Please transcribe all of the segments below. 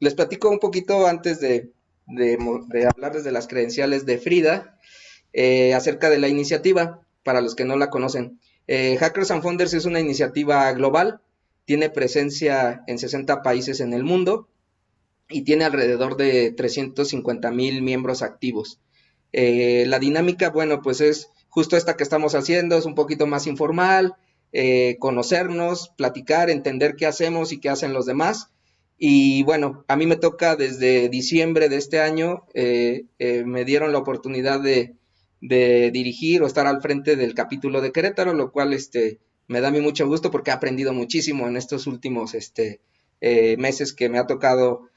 Les platico un poquito antes de hablarles de las credenciales de Frida, acerca de la iniciativa, para los que no la conocen. Hackers and Founders es una iniciativa global, tiene presencia en 60 países en el mundo y tiene alrededor de 350,000 miembros activos. La dinámica, bueno, pues es justo esta que estamos haciendo, es un poquito más informal, conocernos, platicar, entender qué hacemos y qué hacen los demás. Y bueno, a mí me toca desde diciembre de este año, me dieron la oportunidad de dirigir o estar al frente del capítulo de Querétaro, lo cual me da a mí mucho gusto porque he aprendido muchísimo en estos últimos meses que me ha tocado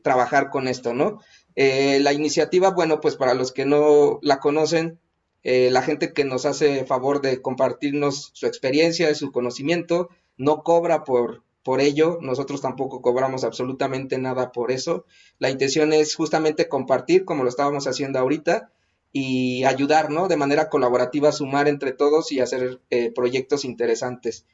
trabajar con esto, ¿no? La iniciativa, bueno, pues para los que no la conocen, la gente que nos hace favor de compartirnos su experiencia y su conocimiento, no cobra por ello, nosotros tampoco cobramos absolutamente nada por eso. La intención es justamente compartir, como lo estábamos haciendo ahorita, y ayudar, ¿no? De manera colaborativa, sumar entre todos y hacer proyectos interesantes.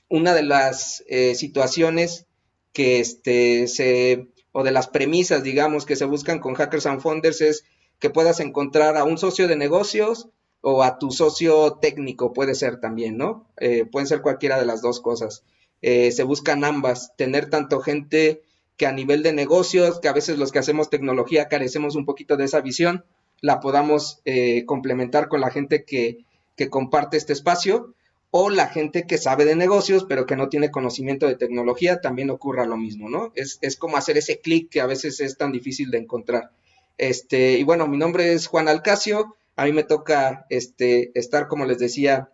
Una de las situaciones que o de las premisas, digamos, que se buscan con Hackers and Founders es que puedas encontrar a un socio de negocios o a tu socio técnico, puede ser también, ¿no? Pueden ser cualquiera de las dos cosas. Se buscan ambas, tener tanto gente que a nivel de negocios, que a veces los que hacemos tecnología carecemos un poquito de esa visión, la podamos complementar con la gente que comparte este espacio, o la gente que sabe de negocios, pero que no tiene conocimiento de tecnología, también ocurra lo mismo, ¿no? Es como hacer ese clic que a veces es tan difícil de encontrar. Y bueno, mi nombre es Juan Alcacio, a mí me toca estar, como les decía,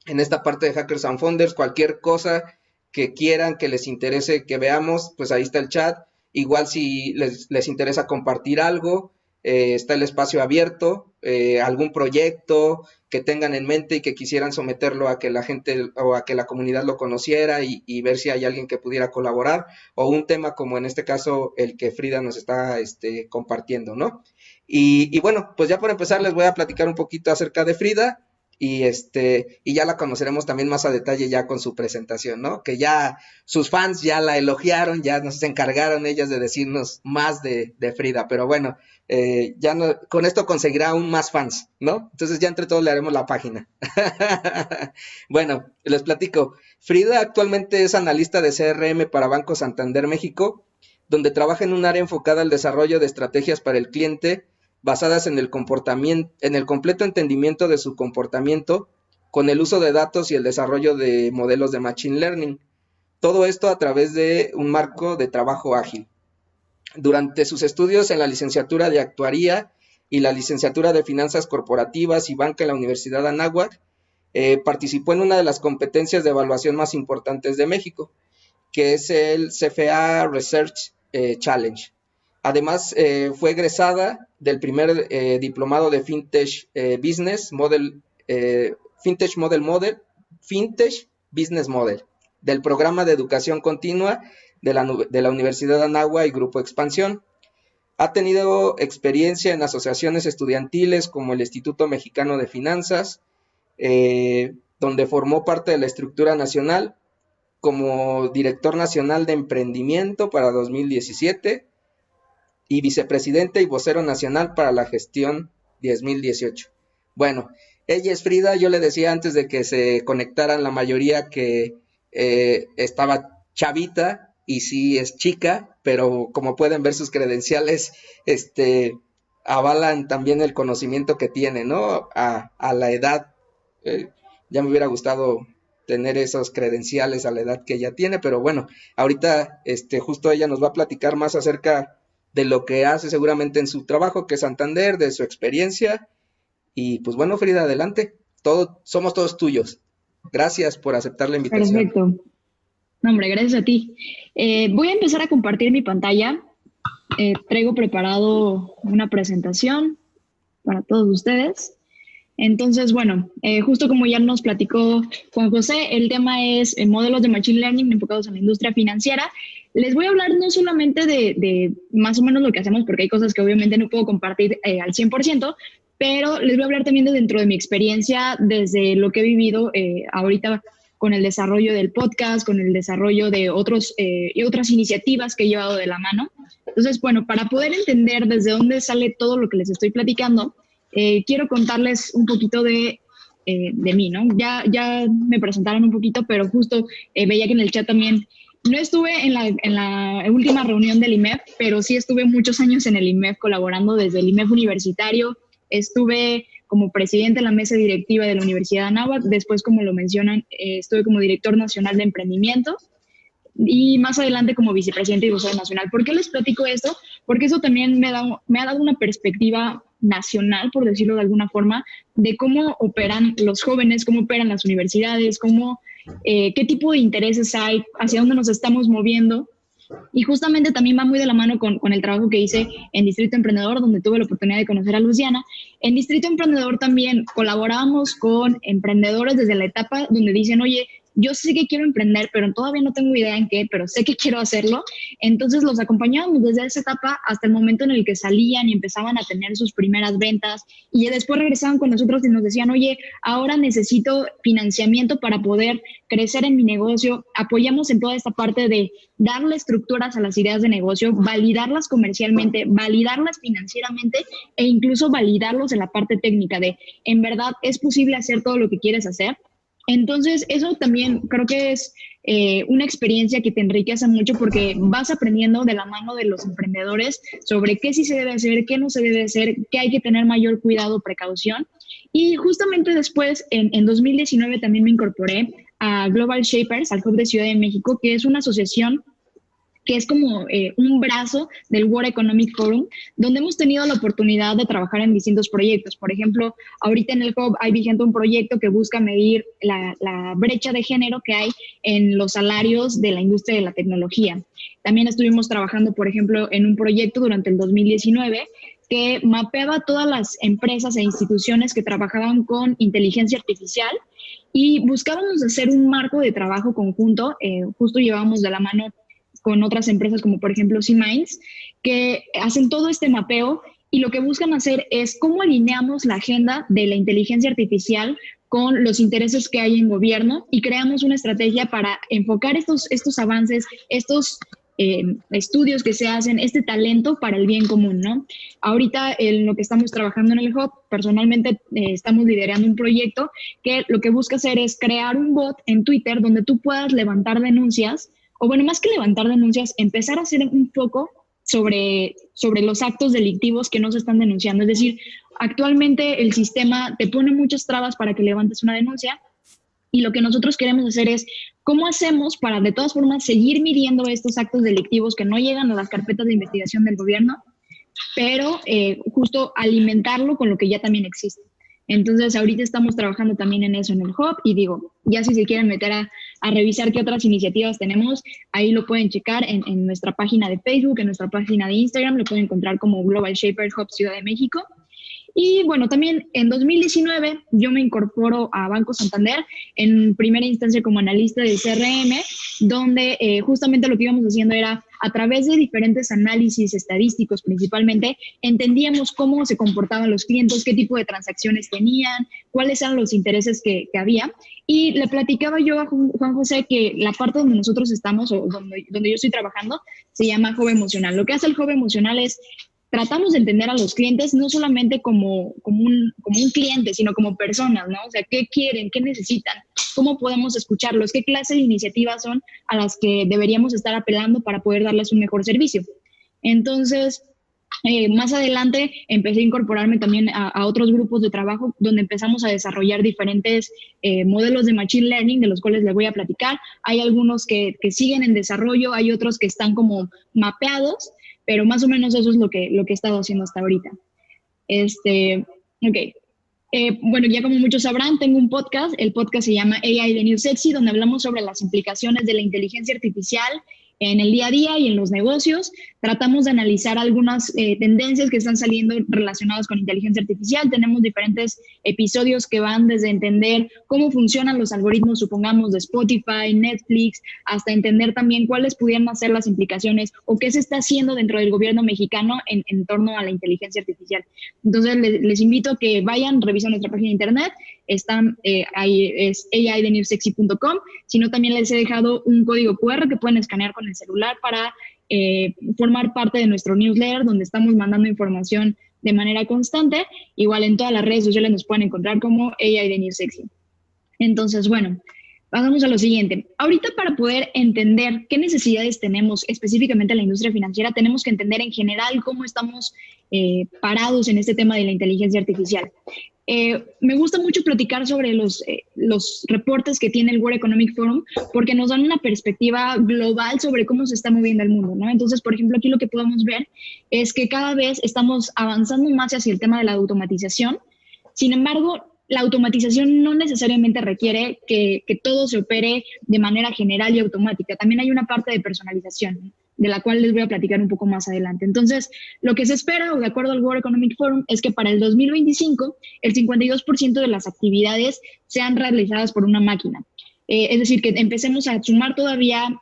en esta parte de Hackers and Founders, cualquier cosa que quieran, que les interese que veamos, pues ahí está el chat. Igual si les interesa compartir algo, está el espacio abierto, algún proyecto que tengan en mente y que quisieran someterlo a que la gente o a que la comunidad lo conociera y ver si hay alguien que pudiera colaborar, o un tema como en este caso el que Frida nos está compartiendo, ¿no? Y bueno, pues ya por empezar les voy a platicar un poquito acerca de Frida. Y ya la conoceremos también más a detalle ya con su presentación, ¿no? Que ya sus fans ya la elogiaron, ya nos encargaron ellas de decirnos más de Frida, pero bueno, ya no, con esto conseguirá aún más fans, ¿no? Entonces ya entre todos le haremos la página. Bueno, les platico. Frida actualmente es analista de CRM para Banco Santander México, donde trabaja en un área enfocada al desarrollo de estrategias para el cliente basadas en el comportamiento, en el completo entendimiento de su comportamiento, con el uso de datos y el desarrollo de modelos de machine learning. Todo esto a través de un marco de trabajo ágil. Durante sus estudios en la licenciatura de Actuaría y la licenciatura de Finanzas Corporativas y Banca en la Universidad de Anáhuac, participó en una de las competencias de evaluación más importantes de México, que es el CFA Research Challenge. Además, fue egresada del primer diplomado de Fintech Business Model, Fintech Business Model, del programa de educación continua de la Universidad de Anáhuac y Grupo Expansión. Ha tenido experiencia en asociaciones estudiantiles como el Instituto Mexicano de Finanzas, donde formó parte de la estructura nacional como director nacional de emprendimiento para 2017 y vicepresidente y vocero nacional para la gestión 2018. Bueno, ella es Frida, yo le decía antes de que se conectaran la mayoría que estaba chavita y sí es chica, pero como pueden ver sus credenciales, avalan también el conocimiento que tiene, ¿no? A la edad, ya me hubiera gustado tener esos credenciales a la edad que ella tiene, pero bueno, ahorita justo ella nos va a platicar más acerca de lo que hace seguramente en su trabajo, que es Santander, de su experiencia, y pues bueno, Frida, adelante, somos todos tuyos. Gracias por aceptar la invitación. Perfecto. No, hombre, gracias a ti. Voy a empezar a compartir mi pantalla. Traigo preparado una presentación para todos ustedes. Entonces, bueno, justo como ya nos platicó Juan José, el tema es modelos de Machine Learning enfocados en la industria financiera. Les voy a hablar no solamente de más o menos lo que hacemos, porque hay cosas que obviamente no puedo compartir al 100%, pero les voy a hablar también de dentro de mi experiencia, desde lo que he vivido ahorita con el desarrollo del podcast, con el desarrollo de otras iniciativas que he llevado de la mano. Entonces, bueno, para poder entender desde dónde sale todo lo que les estoy platicando, quiero contarles un poquito de mí, ¿no? Ya me presentaron un poquito, pero justo veía que en el chat también, no estuve en la última reunión del IMEF, pero sí estuve muchos años en el IMEF colaborando desde el IMEF universitario. Estuve como presidente de la mesa directiva de la Universidad de Anáhuac, después, como lo mencionan, estuve como director nacional de emprendimiento y más adelante como vicepresidente y vocero nacional. ¿Por qué les platico esto? Porque eso también me ha dado una perspectiva nacional, por decirlo de alguna forma, de cómo operan los jóvenes, cómo operan las universidades, qué tipo de intereses hay, hacia dónde nos estamos moviendo. Y justamente también va muy de la mano con el trabajo que hice en Distrito Emprendedor, donde tuve la oportunidad de conocer a Luciana. En Distrito Emprendedor también colaborábamos con emprendedores desde la etapa donde dicen, oye, yo sé que quiero emprender, pero todavía no tengo idea en qué, pero sé que quiero hacerlo. Entonces los acompañábamos desde esa etapa hasta el momento en el que salían y empezaban a tener sus primeras ventas y después regresaban con nosotros y nos decían, oye, ahora necesito financiamiento para poder crecer en mi negocio. Apoyamos en toda esta parte de darle estructuras a las ideas de negocio, validarlas comercialmente, validarlas financieramente e incluso validarlos en la parte técnica de, en verdad, es posible hacer todo lo que quieres hacer. Entonces, eso también creo que es una experiencia que te enriquece mucho porque vas aprendiendo de la mano de los emprendedores sobre qué sí se debe hacer, qué no se debe hacer, qué hay que tener mayor cuidado, precaución. Y justamente después, en 2019, también me incorporé a Global Shapers, al Hub de Ciudad de México, que es una asociación que es como un brazo del World Economic Forum, donde hemos tenido la oportunidad de trabajar en distintos proyectos. Por ejemplo, ahorita en el Hub hay vigente un proyecto que busca medir la brecha de género que hay en los salarios de la industria de la tecnología. También estuvimos trabajando, por ejemplo, en un proyecto durante el 2019 que mapeaba todas las empresas e instituciones que trabajaban con inteligencia artificial y buscábamos hacer un marco de trabajo conjunto. Justo llevábamos de la mano con otras empresas como por ejemplo C-Minds, que hacen todo este mapeo y lo que buscan hacer es cómo alineamos la agenda de la inteligencia artificial con los intereses que hay en gobierno y creamos una estrategia para enfocar estos avances, estos estudios que se hacen, este talento para el bien común, ¿no? Ahorita en lo que estamos trabajando en el Hub, personalmente estamos liderando un proyecto que lo que busca hacer es crear un bot en Twitter donde tú puedas levantar denuncias o bueno, más que levantar denuncias, empezar a hacer un foco sobre los actos delictivos que no se están denunciando. Es decir, actualmente el sistema te pone muchas trabas para que levantes una denuncia y lo que nosotros queremos hacer es cómo hacemos para de todas formas seguir midiendo estos actos delictivos que no llegan a las carpetas de investigación del gobierno, pero justo alimentarlo con lo que ya también existe. Entonces, ahorita estamos trabajando también en eso en el Hub y digo, ya si se quieren meter a revisar qué otras iniciativas tenemos, ahí lo pueden checar en nuestra página de Facebook, en nuestra página de Instagram, lo pueden encontrar como Global Shapers Hub Ciudad de México. Y bueno, también en 2019 yo me incorporo a Banco Santander en primera instancia como analista de CRM, donde justamente lo que íbamos haciendo era a través de diferentes análisis estadísticos principalmente, entendíamos cómo se comportaban los clientes, qué tipo de transacciones tenían, cuáles eran los intereses que había. Y le platicaba yo a Juan José que la parte donde nosotros estamos o donde yo estoy trabajando se llama Hub Emocional. Lo que hace el Hub Emocional es tratamos de entender a los clientes no solamente como un cliente, sino como personas, ¿no? O sea, ¿qué quieren? ¿Qué necesitan? ¿Cómo podemos escucharlos? ¿Qué clase de iniciativas son a las que deberíamos estar apelando para poder darles un mejor servicio? Entonces, más adelante empecé a incorporarme también a otros grupos de trabajo donde empezamos a desarrollar diferentes modelos de Machine Learning, de los cuales les voy a platicar. Hay algunos que siguen en desarrollo, hay otros que están como mapeados, pero más o menos eso es lo que he estado haciendo hasta ahorita. Bueno, ya como muchos sabrán, tengo un podcast. El podcast se llama AI The New Sexy, donde hablamos sobre las implicaciones de la inteligencia artificial en el día a día y en los negocios. Tratamos de analizar algunas tendencias que están saliendo relacionadas con inteligencia artificial. Tenemos diferentes episodios que van desde entender cómo funcionan los algoritmos, supongamos, de Spotify, Netflix, hasta entender también cuáles pudieran ser las implicaciones o qué se está haciendo dentro del gobierno mexicano en torno a la inteligencia artificial. Entonces, les invito a que vayan, revisen nuestra página de internet ahí es aidenewsexy.com, sino también les he dejado un código QR que pueden escanear con el celular para formar parte de nuestro newsletter, donde estamos mandando información de manera constante. Igual en todas las redes sociales nos pueden encontrar como AI de Newsexy. Entonces, bueno, vamos a lo siguiente. Ahorita, para poder entender qué necesidades tenemos específicamente en la industria financiera, tenemos que entender en general cómo estamos parados en este tema de la inteligencia artificial. Me gusta mucho platicar sobre los reportes que tiene el World Economic Forum, porque nos dan una perspectiva global sobre cómo se está moviendo el mundo, ¿no? Entonces, por ejemplo, aquí lo que podemos ver es que cada vez estamos avanzando más hacia el tema de la automatización. Sin embargo, la automatización no necesariamente requiere que todo se opere de manera general y automática. También hay una parte de personalización, de la cual les voy a platicar un poco más adelante. Entonces, lo que se espera, o de acuerdo al World Economic Forum, es que para el 2025 el 52% de las actividades sean realizadas por una máquina. Es decir, que empecemos a sumar todavía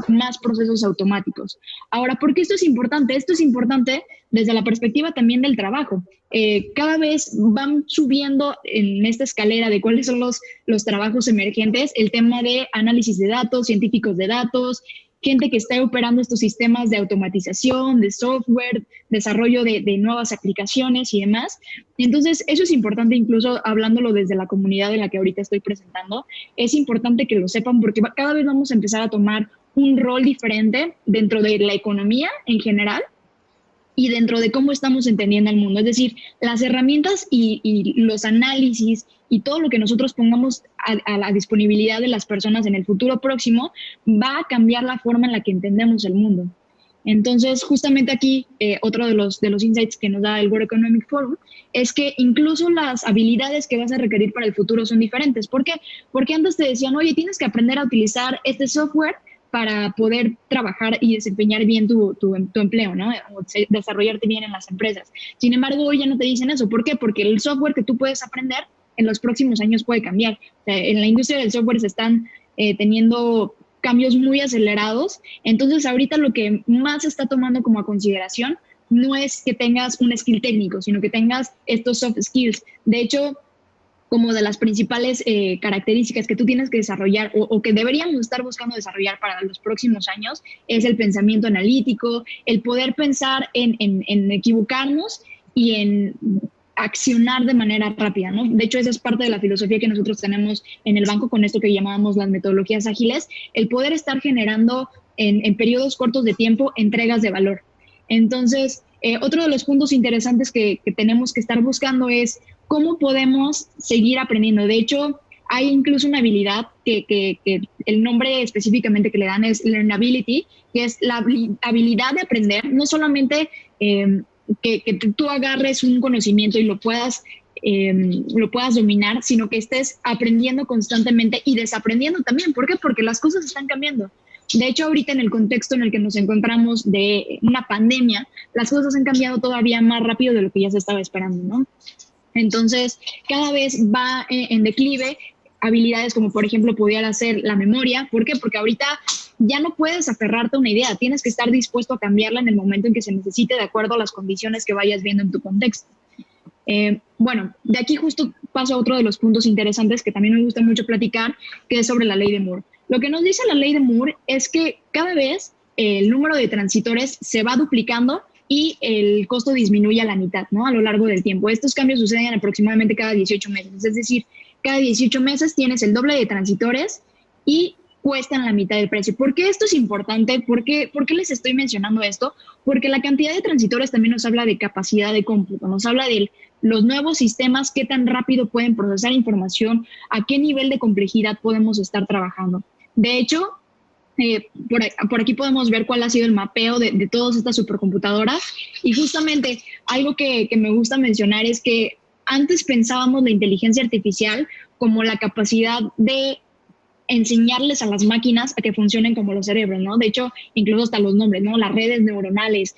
más procesos automáticos. Ahora, ¿por qué esto es importante? Esto es importante desde la perspectiva también del trabajo. Cada vez van subiendo en esta escalera de cuáles son los trabajos emergentes, el tema de análisis de datos, científicos de datos, gente que está operando estos sistemas de automatización, de software, desarrollo de nuevas aplicaciones y demás. Entonces, eso es importante, incluso hablándolo desde la comunidad en la que ahorita estoy presentando. Es importante que lo sepan porque cada vez vamos a empezar a tomar un rol diferente dentro de la economía en general y dentro de cómo estamos entendiendo el mundo. Es decir, las herramientas y los análisis y todo lo que nosotros pongamos a la disponibilidad de las personas en el futuro próximo va a cambiar la forma en la que entendemos el mundo. Entonces, justamente aquí, otro de los insights que nos da el World Economic Forum es que incluso las habilidades que vas a requerir para el futuro son diferentes. ¿Por qué? Porque antes te decían, oye, tienes que aprender a utilizar este software para poder trabajar y desempeñar bien tu empleo, ¿no? O desarrollarte bien en las empresas. Sin embargo, hoy ya no te dicen eso. ¿Por qué? Porque el software que tú puedes aprender en los próximos años puede cambiar. O sea, en la industria del software se están teniendo cambios muy acelerados. Entonces, ahorita lo que más se está tomando como a consideración no es que tengas un skill técnico, sino que tengas estos soft skills. De hecho, como de las principales características que tú tienes que desarrollar o que deberíamos estar buscando desarrollar para los próximos años es el pensamiento analítico, el poder pensar en equivocarnos y en accionar de manera rápida, ¿no? De hecho, esa es parte de la filosofía que nosotros tenemos en el banco con esto que llamamos las metodologías ágiles, el poder estar generando en periodos cortos de tiempo entregas de valor. Entonces, otro de los puntos interesantes que tenemos que estar buscando es cómo podemos seguir aprendiendo. De hecho, hay incluso una habilidad que el nombre específicamente que le dan es Learnability, que es la habilidad de aprender, no solamente que tú agarres un conocimiento y lo puedas dominar, sino que estés aprendiendo constantemente y desaprendiendo también. ¿Por qué? Porque las cosas están cambiando. De hecho, ahorita en el contexto en el que nos encontramos de una pandemia, las cosas han cambiado todavía más rápido de lo que ya se estaba esperando, ¿no? Entonces, cada vez va en declive habilidades como, por ejemplo, pudiera ser la memoria. ¿Por qué? Porque ahorita ya no puedes aferrarte a una idea. Tienes que estar dispuesto a cambiarla en el momento en que se necesite de acuerdo a las condiciones que vayas viendo en tu contexto. Bueno, de aquí justo paso a otro de los puntos interesantes que también me gusta mucho platicar, que es sobre la ley de Moore. Lo que nos dice la ley de Moore es que cada vez el número de transitores se va duplicando y el costo disminuye a la mitad, ¿no? A lo largo del tiempo. Estos cambios suceden aproximadamente cada 18 meses. Es decir, cada 18 meses tienes el doble de transitores y cuestan la mitad del precio. ¿Por qué esto es importante? ¿Por qué les estoy mencionando esto? Porque la cantidad de transitores también nos habla de capacidad de cómputo, nos habla de los nuevos sistemas, qué tan rápido pueden procesar información, a qué nivel de complejidad podemos estar trabajando. De hecho, por aquí podemos ver cuál ha sido el mapeo de todas estas supercomputadoras y justamente algo que me gusta mencionar es que antes pensábamos la inteligencia artificial como la capacidad de enseñarles a las máquinas a que funcionen como los cerebros, ¿no? De hecho, incluso hasta los nombres, ¿no? Las redes neuronales,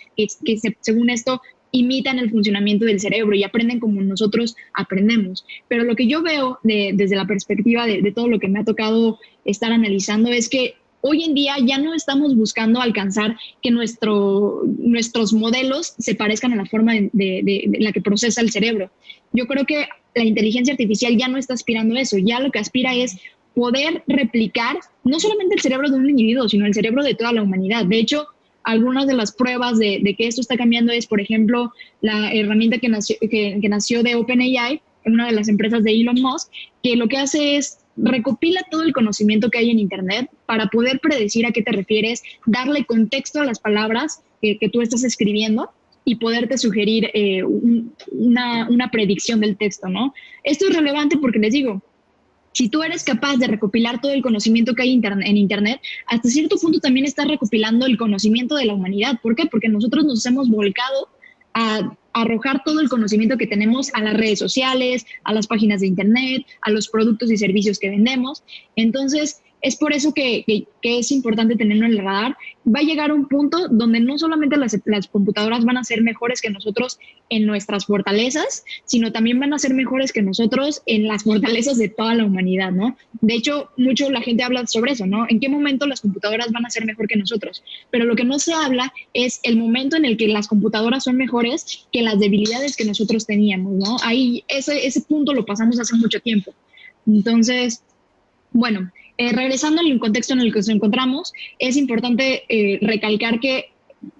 según esto imitan el funcionamiento del cerebro y aprenden como nosotros aprendemos. Pero lo que yo veo desde la perspectiva de todo lo que me ha tocado estar analizando es que hoy en día ya no estamos buscando alcanzar que nuestros modelos se parezcan a la forma de la que procesa el cerebro. Yo creo que la inteligencia artificial ya no está aspirando a eso, ya lo que aspira es poder replicar no solamente el cerebro de un individuo, sino el cerebro de toda la humanidad. De hecho, algunas de las pruebas de que esto está cambiando es, por ejemplo, la herramienta que nació de OpenAI, una de las empresas de Elon Musk, que lo que hace es recopila todo el conocimiento que hay en Internet para poder predecir a qué te refieres, darle contexto a las palabras que tú estás escribiendo y poderte sugerir una predicción del texto, ¿no? Esto es relevante porque les digo, si tú eres capaz de recopilar todo el conocimiento que hay en Internet, hasta cierto punto también estás recopilando el conocimiento de la humanidad. ¿Por qué? Porque nosotros nos hemos volcado a arrojar todo el conocimiento que tenemos a las redes sociales, a las páginas de Internet, a los productos y servicios que vendemos. Entonces, es por eso que es importante tenerlo en el radar. Va a llegar un punto donde no solamente las computadoras van a ser mejores que nosotros en nuestras fortalezas, sino también van a ser mejores que nosotros en las fortalezas de toda la humanidad, ¿no? De hecho, mucho la gente habla sobre eso, ¿no? ¿En qué momento las computadoras van a ser mejor que nosotros? Pero lo que no se habla es el momento en el que las computadoras son mejores que las debilidades que nosotros teníamos, ¿no? Ahí ese punto lo pasamos hace mucho tiempo. Entonces, bueno, regresando al contexto en el que nos encontramos, es importante recalcar que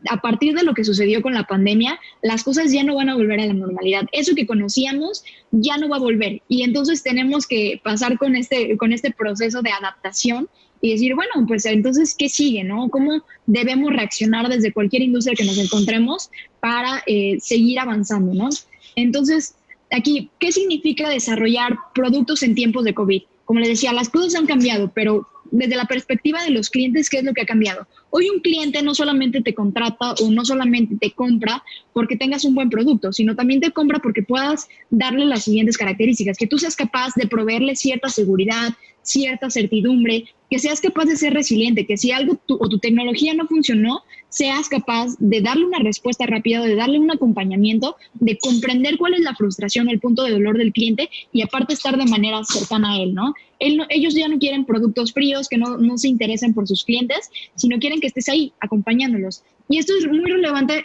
a partir de lo que sucedió con la pandemia, las cosas ya no van a volver a la normalidad. Eso que conocíamos ya no va a volver. Y entonces tenemos que pasar con este proceso de adaptación y decir, bueno, pues entonces, ¿qué sigue, no? ¿Cómo debemos reaccionar desde cualquier industria que nos encontremos para seguir avanzando, no? Entonces, aquí, ¿qué significa desarrollar productos en tiempos de COVID? Como les decía, las cosas han cambiado, pero desde la perspectiva de los clientes, ¿qué es lo que ha cambiado? Hoy un cliente no solamente te contrata o no solamente te compra porque tengas un buen producto, sino también te compra porque puedas darle las siguientes características, que tú seas capaz de proveerle cierta seguridad, cierta certidumbre, que seas capaz de ser resiliente, que si algo o tu tecnología no funcionó, seas capaz de darle una respuesta rápida, de darle un acompañamiento, de comprender cuál es la frustración, el punto de dolor del cliente y aparte estar de manera cercana a él, ¿no? Ellos ya no quieren productos fríos que no se interesen por sus clientes, sino quieren que estés ahí acompañándolos. Y esto es muy relevante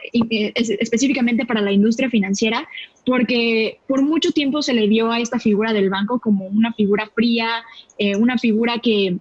específicamente para la industria financiera porque por mucho tiempo se le vio a esta figura del banco como una figura fría, una figura que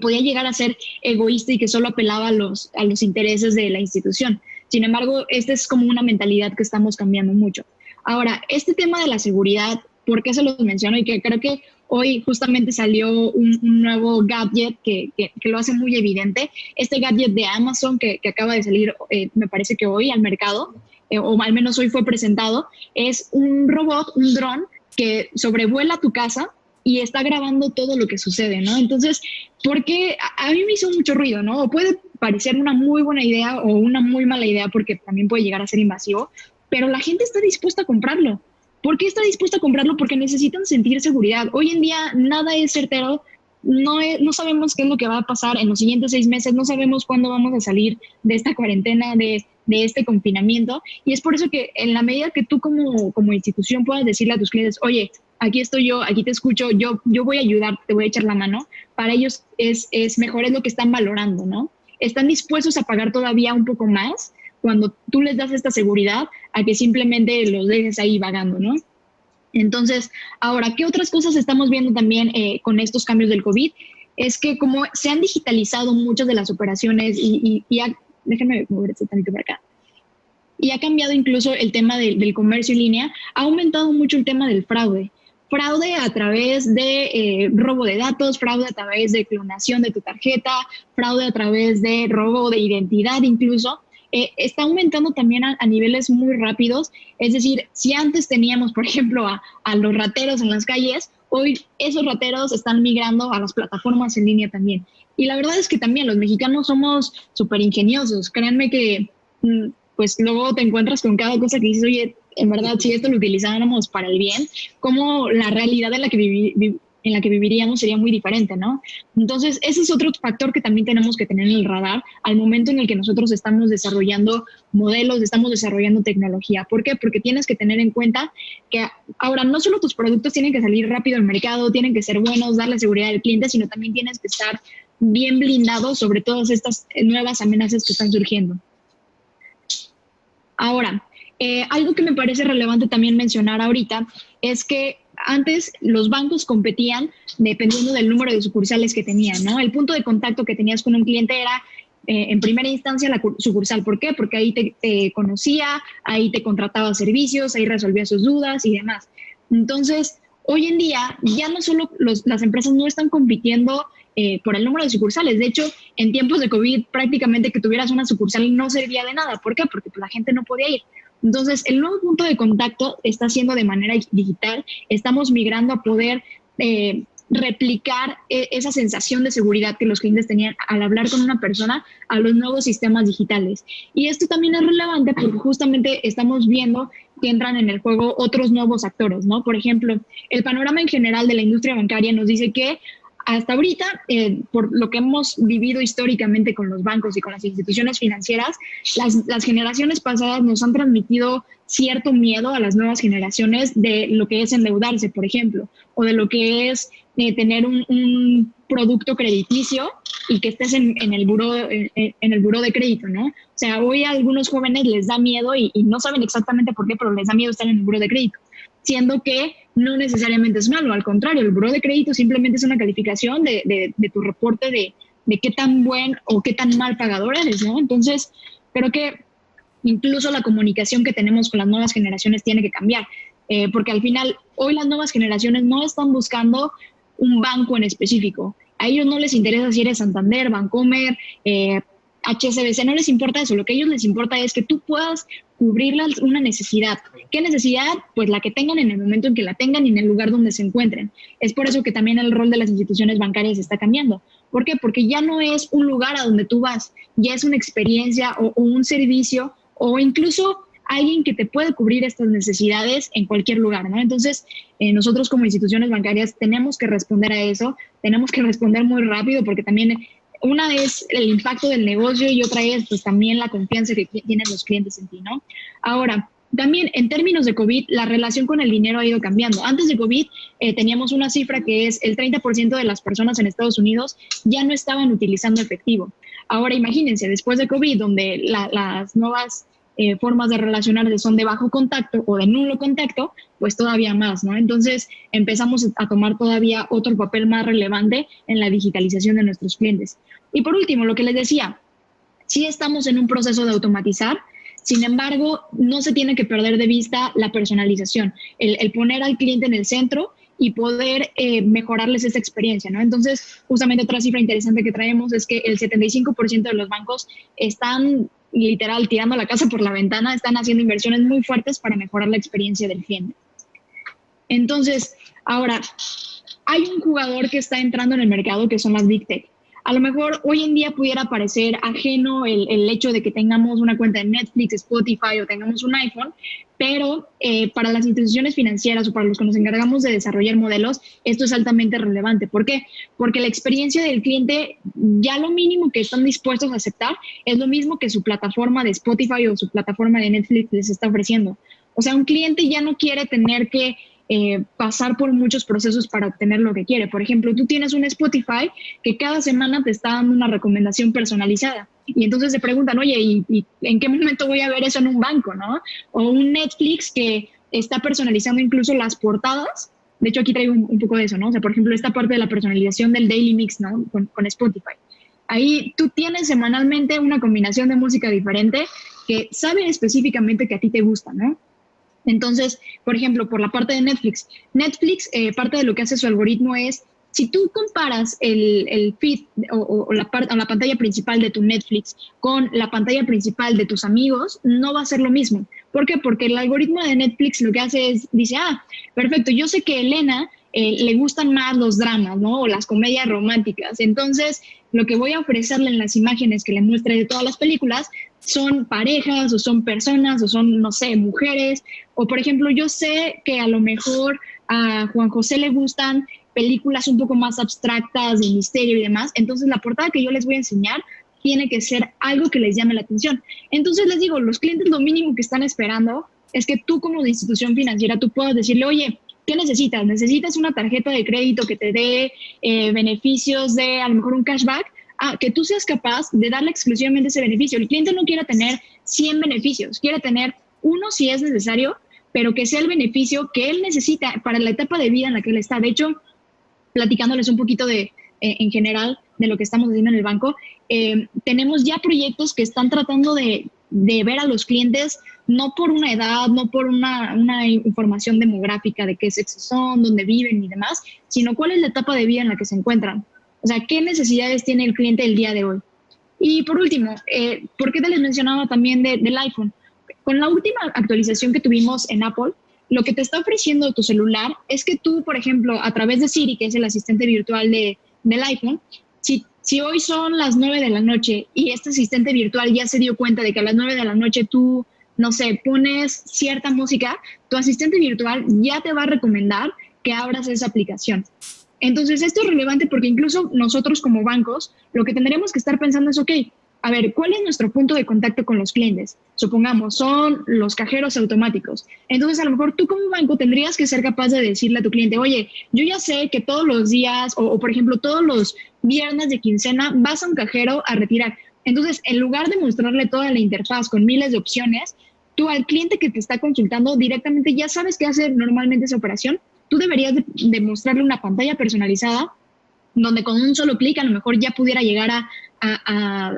podía llegar a ser egoísta y que solo apelaba a los intereses de la institución. Sin embargo, esta es como una mentalidad que estamos cambiando mucho. Ahora, este tema de la seguridad, ¿por qué se los menciono? Y que creo que hoy justamente salió un nuevo gadget que lo hace muy evidente. Este gadget de Amazon que acaba de salir, me parece que hoy al mercado, o al menos hoy fue presentado, es un robot, un dron que sobrevuela tu casa y está grabando todo lo que sucede, ¿no? Entonces, porque a mí me hizo mucho ruido, ¿no? O puede parecer una muy buena idea o una muy mala idea porque también puede llegar a ser invasivo, pero la gente está dispuesta a comprarlo. ¿Por qué está dispuesta a comprarlo? Porque necesitan sentir seguridad. Hoy en día nada es certero, no sabemos qué es lo que va a pasar en los siguientes 6 meses, no sabemos cuándo vamos a salir de esta cuarentena, de este confinamiento, y es por eso que en la medida que tú como institución puedas decirle a tus clientes, oye, aquí estoy yo, aquí te escucho, yo voy a ayudar, te voy a echar la mano, para ellos es mejor, es lo que están valorando, ¿no? Están dispuestos a pagar todavía un poco más cuando tú les das esta seguridad a que simplemente los dejes ahí vagando, ¿no? Entonces, ahora, ¿qué otras cosas estamos viendo también con estos cambios del COVID? Es que como se han digitalizado muchas de las operaciones déjenme mover este tantito para acá, y ha cambiado incluso el tema del comercio en línea, ha aumentado mucho el tema del fraude. Fraude a través de robo de datos, fraude a través de clonación de tu tarjeta, fraude a través de robo de identidad incluso. Está aumentando también a niveles muy rápidos. Es decir, si antes teníamos, por ejemplo, a los rateros en las calles, hoy esos rateros están migrando a las plataformas en línea también. Y la verdad es que también los mexicanos somos súper ingeniosos. Créanme que pues luego te encuentras con cada cosa que dices, oye, en verdad, si esto lo utilizáramos para el bien, como la realidad en la que viviríamos sería muy diferente, ¿no? Entonces, ese es otro factor que también tenemos que tener en el radar al momento en el que nosotros estamos desarrollando modelos, estamos desarrollando tecnología. ¿Por qué? Porque tienes que tener en cuenta que ahora no solo tus productos tienen que salir rápido al mercado, tienen que ser buenos, darle seguridad al cliente, sino también tienes que estar bien blindado sobre todas estas nuevas amenazas que están surgiendo. Ahora, algo que me parece relevante también mencionar ahorita es que antes los bancos competían dependiendo del número de sucursales que tenían, ¿no? El punto de contacto que tenías con un cliente era en primera instancia la sucursal. ¿Por qué? Porque ahí te conocía, ahí te contrataba servicios, ahí resolvía sus dudas y demás. Entonces, hoy en día ya no solo las empresas no están compitiendo por el número de sucursales. De hecho, en tiempos de COVID prácticamente que tuvieras una sucursal no servía de nada. ¿Por qué? Porque la gente no podía ir. Entonces, el nuevo punto de contacto está siendo de manera digital. Estamos migrando a poder replicar esa sensación de seguridad que los clientes tenían al hablar con una persona a los nuevos sistemas digitales. Y esto también es relevante porque justamente estamos viendo que entran en el juego otros nuevos actores, ¿no? Por ejemplo, el panorama en general de la industria bancaria nos dice que hasta ahorita, por lo que hemos vivido históricamente con los bancos y con las instituciones financieras, las generaciones pasadas nos han transmitido cierto miedo a las nuevas generaciones de lo que es endeudarse, por ejemplo, o de lo que es tener un producto crediticio y que estés en el buró de crédito, ¿no? O sea, hoy a algunos jóvenes les da miedo y no saben exactamente por qué, pero les da miedo estar en el buró de crédito, siendo que no necesariamente es malo, al contrario, el buró de crédito simplemente es una calificación de tu reporte de qué tan buen o qué tan mal pagador eres, ¿no? Entonces, creo que incluso la comunicación que tenemos con las nuevas generaciones tiene que cambiar, porque al final, hoy las nuevas generaciones no están buscando un banco en específico. A ellos no les interesa si eres Santander, Bancomer, HSBC, no les importa eso. Lo que a ellos les importa es que tú puedas cubrir una necesidad. ¿Qué necesidad? Pues la que tengan en el momento en que la tengan y en el lugar donde se encuentren. Es por eso que también el rol de las instituciones bancarias está cambiando. ¿Por qué? Porque ya no es un lugar a donde tú vas, ya es una experiencia o un servicio o incluso alguien que te puede cubrir estas necesidades en cualquier lugar, ¿no? Entonces, nosotros como instituciones bancarias tenemos que responder a eso, tenemos que responder muy rápido porque también una es el impacto del negocio y otra es pues también la confianza que tienen los clientes en ti, ¿no? Ahora, también en términos de COVID, la relación con el dinero ha ido cambiando. Antes de COVID teníamos una cifra que es el 30% de las personas en Estados Unidos ya no estaban utilizando efectivo. Ahora imagínense, después de COVID, donde las nuevas formas de relacionarse son de bajo contacto o de nulo contacto, pues todavía más, ¿no? Entonces empezamos a tomar todavía otro papel más relevante en la digitalización de nuestros clientes. Y por último, lo que les decía, sí estamos en un proceso de automatizar, sin embargo, no se tiene que perder de vista la personalización, el poner al cliente en el centro y poder mejorarles esa experiencia, ¿no? Entonces, justamente otra cifra interesante que traemos es que el 75% de los bancos están literal tirando la casa por la ventana, están haciendo inversiones muy fuertes para mejorar la experiencia del cliente. Entonces, ahora, hay un jugador que está entrando en el mercado que son las Big Tech. A lo mejor hoy en día pudiera parecer ajeno el hecho de que tengamos una cuenta de Netflix, Spotify o tengamos un iPhone, pero para las instituciones financieras o para los que nos encargamos de desarrollar modelos, esto es altamente relevante. ¿Por qué? Porque la experiencia del cliente, ya lo mínimo que están dispuestos a aceptar es lo mismo que su plataforma de Spotify o su plataforma de Netflix les está ofreciendo. O sea, un cliente ya no quiere tener que pasar por muchos procesos para obtener lo que quiere. Por ejemplo, tú tienes un Spotify que cada semana te está dando una recomendación personalizada y entonces se preguntan, oye, ¿y en qué momento voy a ver eso en un banco, no? O un Netflix que está personalizando incluso las portadas. De hecho, aquí traigo un poco de eso, ¿no? O sea, por ejemplo, esta parte de la personalización del Daily Mix, ¿no? Con Spotify. Ahí tú tienes semanalmente una combinación de música diferente que sabe específicamente que a ti te gusta, ¿no? Entonces, por ejemplo, por la parte de Netflix, parte de lo que hace su algoritmo es, si tú comparas el feed o la pantalla principal de tu Netflix con la pantalla principal de tus amigos, no va a ser lo mismo. ¿Por qué? Porque el algoritmo de Netflix lo que hace es, dice, perfecto, yo sé que a Elena le gustan más los dramas, ¿no? O las comedias románticas. Entonces, lo que voy a ofrecerle en las imágenes que le muestre de todas las películas son parejas o son personas o son, no sé, mujeres. O, por ejemplo, yo sé que a lo mejor a Juan José le gustan películas un poco más abstractas, de misterio y demás. Entonces, la portada que yo les voy a enseñar tiene que ser algo que les llame la atención. Entonces, les digo, los clientes lo mínimo que están esperando es que tú como institución financiera, tú puedas decirle, oye, ¿qué necesitas? ¿Necesitas una tarjeta de crédito que te dé beneficios de a lo mejor un cashback? Que tú seas capaz de darle exclusivamente ese beneficio. El cliente no quiere tener 100 beneficios, quiere tener uno si es necesario, pero que sea el beneficio que él necesita para la etapa de vida en la que él está. De hecho, platicándoles un poquito en general de lo que estamos haciendo en el banco, tenemos ya proyectos que están tratando de ver a los clientes no por una edad, no por una información demográfica de qué sexo son, dónde viven y demás, sino cuál es la etapa de vida en la que se encuentran. O sea, qué necesidades tiene el cliente el día de hoy. Y por último, ¿por qué te les mencionaba también del iPhone? Con la última actualización que tuvimos en Apple, lo que te está ofreciendo tu celular es que tú, por ejemplo, a través de Siri, que es el asistente virtual del iPhone, si hoy son las 9 de la noche y este asistente virtual ya se dio cuenta de que a las 9 de la noche tú, no sé, pones cierta música, tu asistente virtual ya te va a recomendar que abras esa aplicación. Entonces, esto es relevante porque incluso nosotros como bancos, lo que tendremos que estar pensando es, ok, a ver, ¿cuál es nuestro punto de contacto con los clientes? Supongamos, son los cajeros automáticos. Entonces, a lo mejor tú como banco tendrías que ser capaz de decirle a tu cliente, oye, yo ya sé que todos los días o por ejemplo, todos los viernes de quincena vas a un cajero a retirar. Entonces, en lugar de mostrarle toda la interfaz con miles de opciones, tú al cliente que te está consultando directamente ya sabes qué hace normalmente esa operación. Tú deberías de mostrarle una pantalla personalizada donde con un solo clic a lo mejor ya pudiera llegar a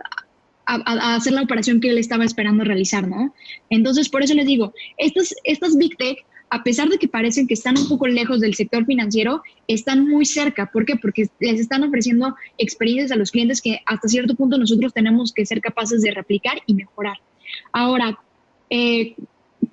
hacer la operación que él estaba esperando realizar, ¿no? Entonces, por eso les digo, estas Big Tech, a pesar de que parecen que están un poco lejos del sector financiero, están muy cerca. ¿Por qué? Porque les están ofreciendo experiencias a los clientes que hasta cierto punto nosotros tenemos que ser capaces de replicar y mejorar. Ahora,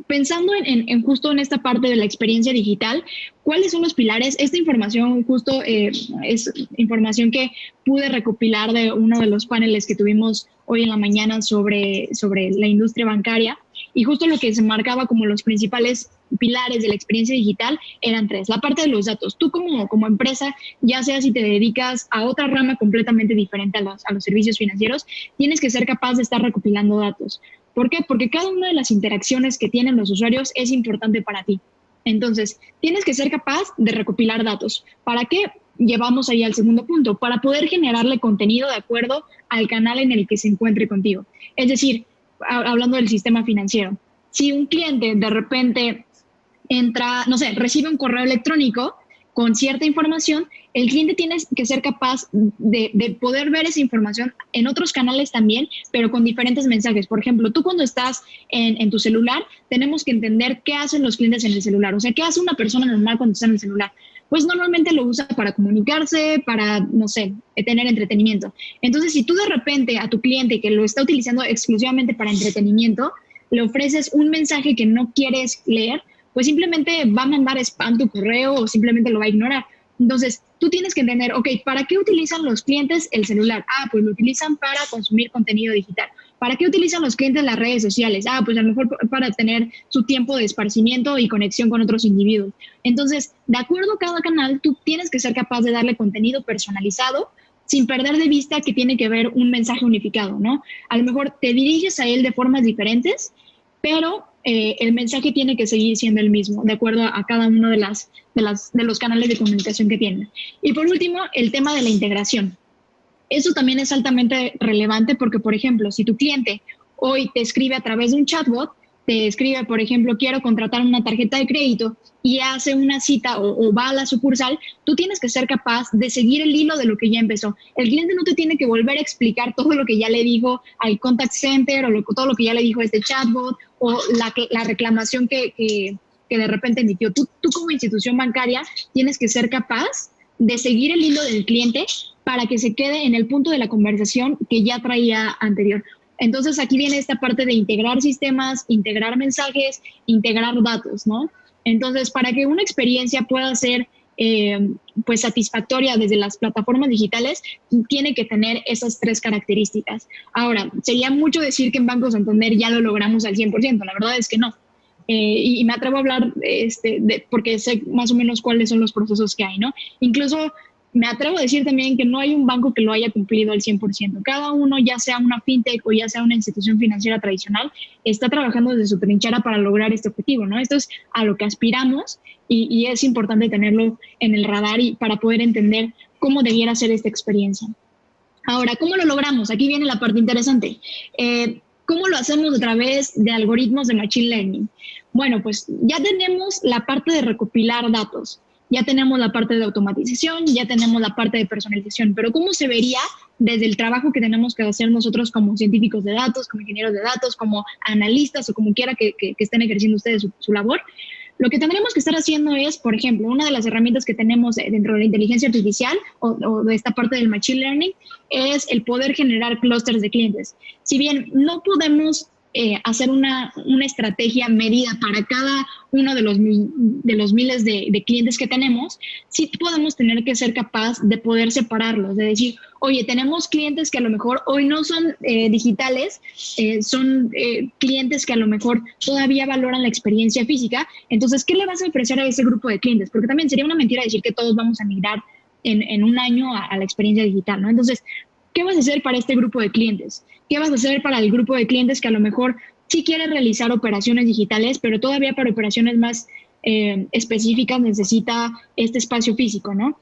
pensando en justo en esta parte de la experiencia digital, ¿cuáles son los pilares? Esta información justo es información que pude recopilar de uno de los paneles que tuvimos hoy en la mañana sobre la industria bancaria, y justo lo que se marcaba como los principales pilares de la experiencia digital eran tres. La parte de los datos. Tú como empresa, ya sea si te dedicas a otra rama completamente diferente a los servicios financieros, tienes que ser capaz de estar recopilando datos. ¿Por qué? Porque cada una de las interacciones que tienen los usuarios es importante para ti. Entonces, tienes que ser capaz de recopilar datos. ¿Para qué? Llevamos ahí al segundo punto, para poder generarle contenido de acuerdo al canal en el que se encuentre contigo. Es decir, hablando del sistema financiero, si un cliente de repente entra, no sé, recibe un correo electrónico con cierta información, el cliente tiene que ser capaz de poder ver esa información en otros canales también, pero con diferentes mensajes. Por ejemplo, tú cuando estás en tu celular, tenemos que entender qué hacen los clientes en el celular. O sea, ¿qué hace una persona normal cuando está en el celular? Pues normalmente lo usa para comunicarse, para, no sé, tener entretenimiento. Entonces, si tú de repente a tu cliente que lo está utilizando exclusivamente para entretenimiento, le ofreces un mensaje que no quieres leer, pues simplemente va a mandar spam tu correo o simplemente lo va a ignorar. Entonces, tú tienes que entender, ok, ¿para qué utilizan los clientes el celular? Ah, pues lo utilizan para consumir contenido digital. ¿Para qué utilizan los clientes las redes sociales? Ah, pues a lo mejor para tener su tiempo de esparcimiento y conexión con otros individuos. Entonces, de acuerdo a cada canal, tú tienes que ser capaz de darle contenido personalizado sin perder de vista que tiene que ver un mensaje unificado, ¿no? A lo mejor te diriges a él de formas diferentes, pero el mensaje tiene que seguir siendo el mismo, de acuerdo a cada uno de los canales de comunicación que tienen. Y por último, el tema de la integración. Eso también es altamente relevante porque, por ejemplo, si tu cliente hoy te escribe a través de un chatbot, te escribe, por ejemplo, quiero contratar una tarjeta de crédito y hace una cita o va a la sucursal, tú tienes que ser capaz de seguir el hilo de lo que ya empezó. El cliente no te tiene que volver a explicar todo lo que ya le dijo al contact center o todo lo que ya le dijo este chatbot o la reclamación que de repente emitió. Tú como institución bancaria tienes que ser capaz de seguir el hilo del cliente para que se quede en el punto de la conversación que ya traía anterior. Entonces, aquí viene esta parte de integrar sistemas, integrar mensajes, integrar datos, ¿no? Entonces, para que una experiencia pueda ser pues satisfactoria desde las plataformas digitales, tiene que tener esas tres características. Ahora, sería mucho decir que en Banco Santander ya lo logramos al 100%, la verdad es que no. Y me atrevo a hablar porque sé más o menos cuáles son los procesos que hay, ¿no? Incluso me atrevo a decir también que no hay un banco que lo haya cumplido al 100%. Cada uno, ya sea una fintech o ya sea una institución financiera tradicional, está trabajando desde su trinchera para lograr este objetivo, ¿no? Esto es a lo que aspiramos y es importante tenerlo en el radar y para poder entender cómo debiera ser esta experiencia. Ahora, ¿cómo lo logramos? Aquí viene la parte interesante. ¿Cómo lo hacemos a través de algoritmos de Machine Learning? Bueno, pues ya tenemos la parte de recopilar datos, ya tenemos la parte de automatización, ya tenemos la parte de personalización, pero ¿cómo se vería desde el trabajo que tenemos que hacer nosotros como científicos de datos, como ingenieros de datos, como analistas o como quiera que estén ejerciendo ustedes su labor? Lo que tendremos que estar haciendo es, por ejemplo, una de las herramientas que tenemos dentro de la inteligencia artificial o de esta parte del machine learning es el poder generar clústeres de clientes. Si bien no podemos hacer una estrategia medida para cada uno de los miles de clientes que tenemos, sí podemos tener que ser capaz de poder separarlos, de decir, oye, tenemos clientes que a lo mejor hoy no son digitales, son clientes que a lo mejor todavía valoran la experiencia física, entonces, ¿qué le vas a ofrecer a ese grupo de clientes? Porque también sería una mentira decir que todos vamos a migrar en un año a la experiencia digital, ¿no? Entonces, ¿qué vas a hacer para este grupo de clientes? ¿Qué vas a hacer para el grupo de clientes que a lo mejor sí quiere realizar operaciones digitales, pero todavía para operaciones más específicas necesita este espacio físico, ¿no?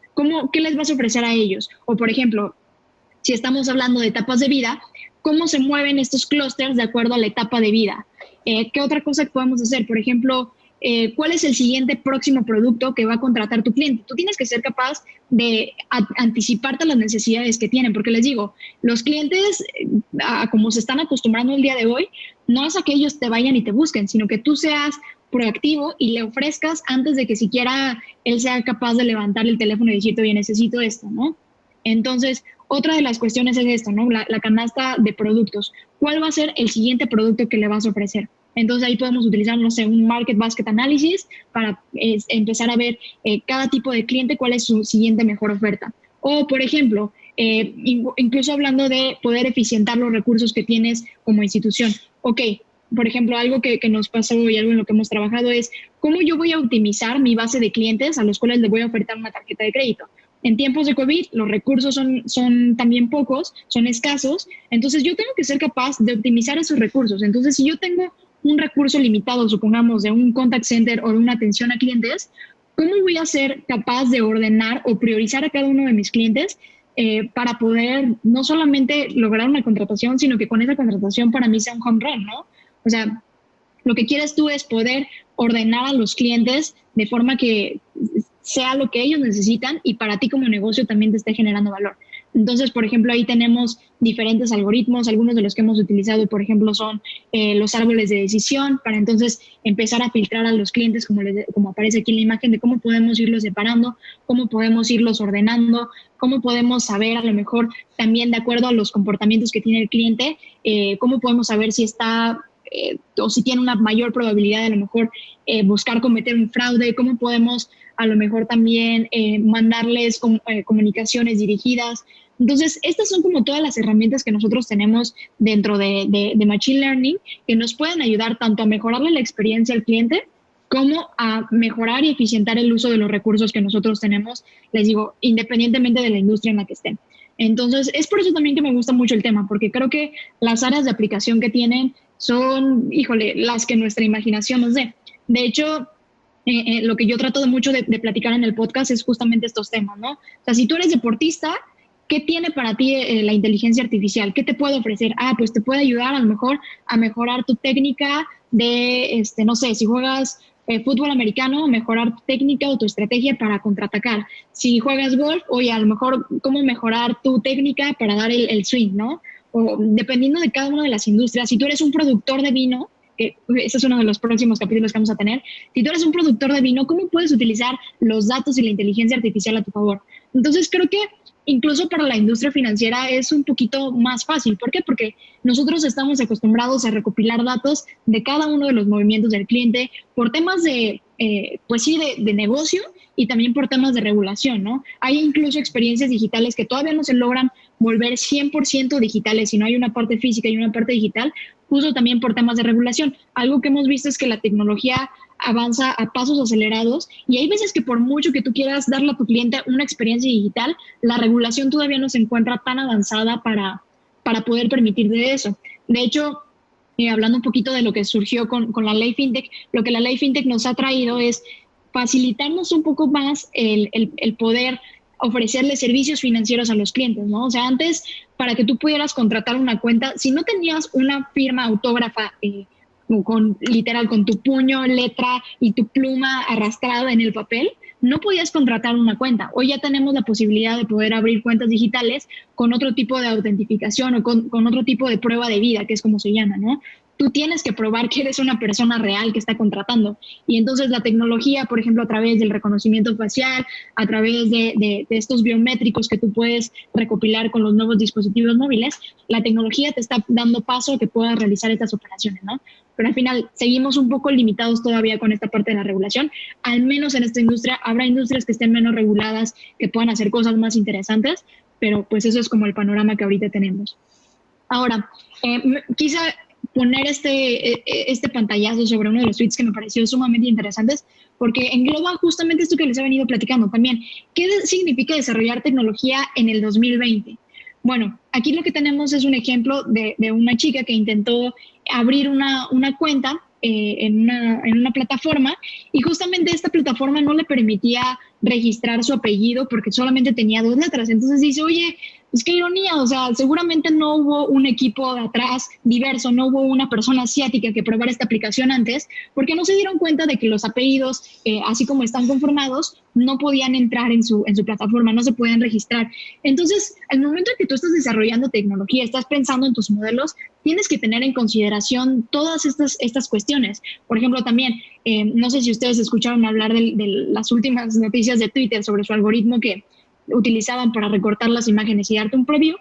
¿Qué les vas a ofrecer a ellos? O, por ejemplo, si estamos hablando de etapas de vida, ¿cómo se mueven estos clústeres de acuerdo a la etapa de vida? ¿Qué otra cosa podemos hacer? Por ejemplo, ¿cuál es el siguiente próximo producto que va a contratar tu cliente? Tú tienes que ser capaz de anticiparte a las necesidades que tienen, porque les digo, los clientes, como se están acostumbrando el día de hoy, no es a que ellos te vayan y te busquen, sino que tú seas proactivo y le ofrezcas antes de que siquiera él sea capaz de levantar el teléfono y decirte, oye, necesito esto, ¿no? Entonces, otra de las cuestiones es esto, ¿no? La canasta de productos. ¿Cuál va a ser el siguiente producto que le vas a ofrecer? Entonces ahí podemos utilizar, no sé, un Market Basket Analysis para empezar a ver cada tipo de cliente cuál es su siguiente mejor oferta. O, por ejemplo, incluso hablando de poder eficientar los recursos que tienes como institución. Ok, por ejemplo, algo que nos pasó y algo en lo que hemos trabajado es cómo yo voy a optimizar mi base de clientes a los cuales les voy a ofertar una tarjeta de crédito. En tiempos de COVID, los recursos son también pocos, son escasos, entonces yo tengo que ser capaz de optimizar esos recursos. Entonces, si yo tengo un recurso limitado, supongamos, de un contact center o de una atención a clientes, ¿cómo voy a ser capaz de ordenar o priorizar a cada uno de mis clientes para poder no solamente lograr una contratación, sino que con esa contratación para mí sea un home run, ¿no? O sea, lo que quieres tú es poder ordenar a los clientes de forma que sea lo que ellos necesitan y para ti como negocio también te esté generando valor. Entonces, por ejemplo, ahí tenemos diferentes algoritmos. Algunos de los que hemos utilizado, por ejemplo, son los árboles de decisión para entonces empezar a filtrar a los clientes, como aparece aquí en la imagen, de cómo podemos irlos separando, cómo podemos irlos ordenando, cómo podemos saber a lo mejor también de acuerdo a los comportamientos que tiene el cliente, cómo podemos saber si está o si tiene una mayor probabilidad de a lo mejor buscar cometer un fraude, cómo podemos a lo mejor también mandarles comunicaciones dirigidas. Entonces, estas son como todas las herramientas que nosotros tenemos dentro de Machine Learning que nos pueden ayudar tanto a mejorarle la experiencia al cliente como a mejorar y eficientar el uso de los recursos que nosotros tenemos, les digo, independientemente de la industria en la que estén. Entonces, es por eso también que me gusta mucho el tema, porque creo que las áreas de aplicación que tienen son, híjole, las que nuestra imaginación nos dé. De hecho, lo que yo trato mucho de platicar en el podcast es justamente estos temas, ¿no? O sea, si tú eres deportista, ¿qué tiene para ti la inteligencia artificial? ¿Qué te puede ofrecer? Pues te puede ayudar a lo mejor a mejorar tu técnica de, no sé, si juegas fútbol americano, mejorar tu técnica o tu estrategia para contraatacar. Si juegas golf, oye, a lo mejor cómo mejorar tu técnica para dar el swing, ¿no? O dependiendo de cada una de las industrias. Si tú eres un productor de vino, que ese es uno de los próximos capítulos que vamos a tener, si tú eres un productor de vino, ¿cómo puedes utilizar los datos y la inteligencia artificial a tu favor? Entonces creo que incluso para la industria financiera es un poquito más fácil. ¿Por qué? Porque nosotros estamos acostumbrados a recopilar datos de cada uno de los movimientos del cliente por temas de, pues sí, de negocio y también por temas de regulación, ¿no? Hay incluso experiencias digitales que todavía no se logran volver 100% digitales, sino hay una parte física y una parte digital, justo también por temas de regulación. Algo que hemos visto es que la tecnología avanza a pasos acelerados y hay veces que por mucho que tú quieras darle a tu cliente una experiencia digital, la regulación todavía no se encuentra tan avanzada para poder permitir de eso. De hecho, hablando un poquito de lo que surgió con la ley FinTech, lo que la ley FinTech nos ha traído es facilitarnos un poco más el poder ofrecerle servicios financieros a los clientes, ¿no? O sea, antes, para que tú pudieras contratar una cuenta, si no tenías una firma autógrafa, literal, con tu puño, letra y tu pluma arrastrada en el papel, no podías contratar una cuenta. Hoy ya tenemos la posibilidad de poder abrir cuentas digitales con otro tipo de autentificación o con otro tipo de prueba de vida, que es como se llama, ¿no? Tú tienes que probar que eres una persona real que está contratando. Y entonces la tecnología, por ejemplo, a través del reconocimiento facial, a través de estos biométricos que tú puedes recopilar con los nuevos dispositivos móviles, la tecnología te está dando paso a que puedas realizar estas operaciones, ¿no? Pero al final seguimos un poco limitados todavía con esta parte de la regulación. Al menos en esta industria habrá industrias que estén menos reguladas, que puedan hacer cosas más interesantes, pero pues eso es como el panorama que ahorita tenemos. Ahora, quise poner este pantallazo sobre uno de los tweets que me pareció sumamente interesantes, porque engloba justamente esto que les he venido platicando también. ¿Qué significa desarrollar tecnología en el 2020? Bueno, aquí lo que tenemos es un ejemplo de una chica que intentó abrir una cuenta en una plataforma, y justamente esta plataforma no le permitía registrar su apellido porque solamente tenía 2 letras. Entonces dice, oye, es que ironía, o sea, seguramente no hubo un equipo de atrás diverso, no hubo una persona asiática que probara esta aplicación antes, porque no se dieron cuenta de que los apellidos, así como están conformados, no podían entrar en su plataforma, no se podían registrar. Entonces, al momento en que tú estás desarrollando tecnología, estás pensando en tus modelos, tienes que tener en consideración todas estas cuestiones. Por ejemplo, también, no sé si ustedes escucharon hablar de las últimas noticias de Twitter sobre su algoritmo que utilizaban para recortar las imágenes y darte un preview.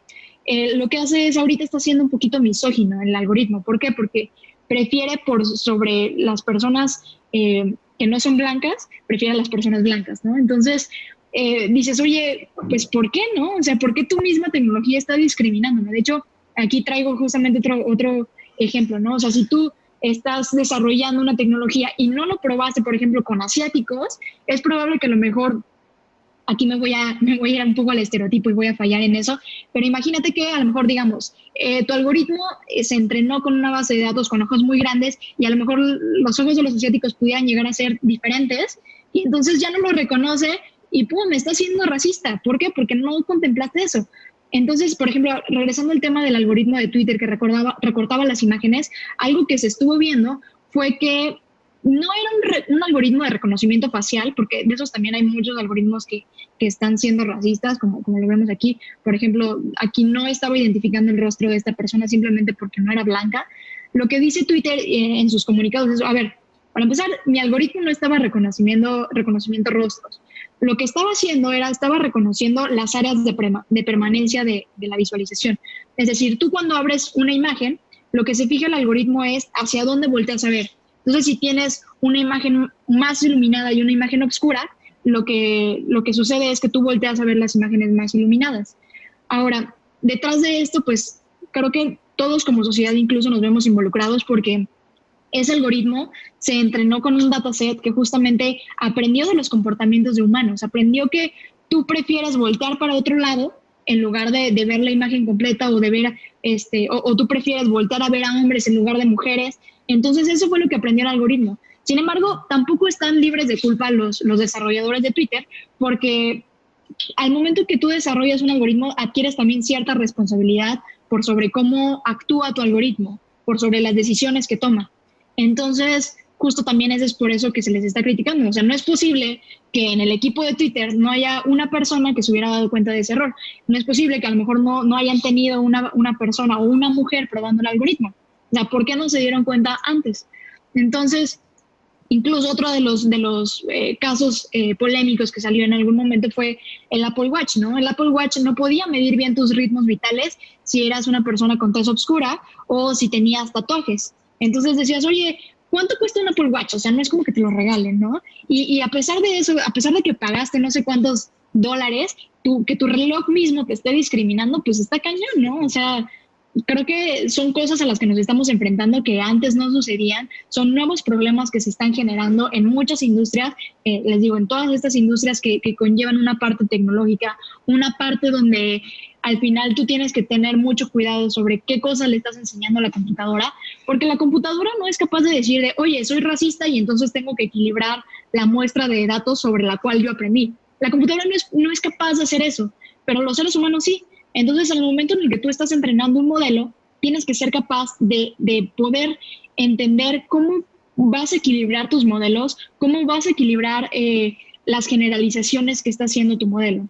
Lo que hace es, ahorita está siendo un poquito misógino el algoritmo. ¿Por qué? Porque prefiere sobre las personas que no son blancas, prefiere a las personas blancas, ¿no? Entonces, dices, oye, pues ¿por qué no? O sea, ¿por qué tu misma tecnología está discriminándome? De hecho, aquí traigo justamente otro ejemplo, ¿no? O sea, si tú estás desarrollando una tecnología y no lo probaste, por ejemplo, con asiáticos, es probable que a lo mejor, aquí me voy a ir un poco al estereotipo y voy a fallar en eso, pero imagínate que a lo mejor, digamos, tu algoritmo se entrenó con una base de datos con ojos muy grandes y a lo mejor los ojos de los asiáticos pudieran llegar a ser diferentes, y entonces ya no lo reconoce y ¡pum!, está siendo racista. ¿Por qué? Porque no contemplaste eso. Entonces, por ejemplo, regresando al tema del algoritmo de Twitter que recortaba las imágenes, algo que se estuvo viendo fue que no era un algoritmo de reconocimiento facial, porque de esos también hay muchos algoritmos que están siendo racistas, como lo vemos aquí. Por ejemplo, aquí no estaba identificando el rostro de esta persona simplemente porque no era blanca. Lo que dice Twitter en sus comunicados es, a ver, para empezar, mi algoritmo no estaba reconocimiento rostros. Lo que estaba haciendo estaba reconociendo las áreas de permanencia de la visualización. Es decir, tú cuando abres una imagen, lo que se fija el algoritmo es hacia dónde volteas a ver. Entonces, si tienes una imagen más iluminada y una imagen oscura, lo que sucede es que tú volteas a ver las imágenes más iluminadas. Ahora, detrás de esto, pues creo que todos como sociedad incluso nos vemos involucrados, porque ese algoritmo se entrenó con un dataset que justamente aprendió de los comportamientos de humanos, aprendió que tú prefieres voltear para otro lado en lugar de ver la imagen completa, o de ver, o tú prefieres voltear a ver a hombres en lugar de mujeres. Entonces eso fue lo que aprendió el algoritmo. Sin embargo, tampoco están libres de culpa los desarrolladores de Twitter, porque al momento que tú desarrollas un algoritmo, adquieres también cierta responsabilidad por sobre cómo actúa tu algoritmo, por sobre las decisiones que toma. Entonces, justo también es por eso que se les está criticando. O sea, no es posible que en el equipo de Twitter no haya una persona que se hubiera dado cuenta de ese error. No es posible que a lo mejor no hayan tenido una persona o una mujer probando el algoritmo. O sea, ¿por qué no se dieron cuenta antes? Entonces, incluso otro de los casos polémicos que salió en algún momento fue el Apple Watch, ¿no? El Apple Watch no podía medir bien tus ritmos vitales si eras una persona con tez oscura o si tenías tatuajes. Entonces decías, oye, ¿cuánto cuesta un Apple Watch? O sea, no es como que te lo regalen, ¿no? Y a pesar de eso, a pesar de que pagaste no sé cuántos dólares, que tu reloj mismo te esté discriminando, pues está cañón, ¿no? O sea, creo que son cosas a las que nos estamos enfrentando que antes no sucedían. Son nuevos problemas que se están generando en muchas industrias, les digo, en todas estas industrias que conllevan una parte tecnológica, una parte donde al final tú tienes que tener mucho cuidado sobre qué cosas le estás enseñando a la computadora, porque la computadora no es capaz de decir oye, soy racista y entonces tengo que equilibrar la muestra de datos sobre la cual yo aprendí. La computadora no es capaz de hacer eso, pero los seres humanos sí. Entonces, en el momento en el que tú estás entrenando un modelo, tienes que ser capaz de poder entender cómo vas a equilibrar tus modelos, cómo vas a equilibrar las generalizaciones que está haciendo tu modelo.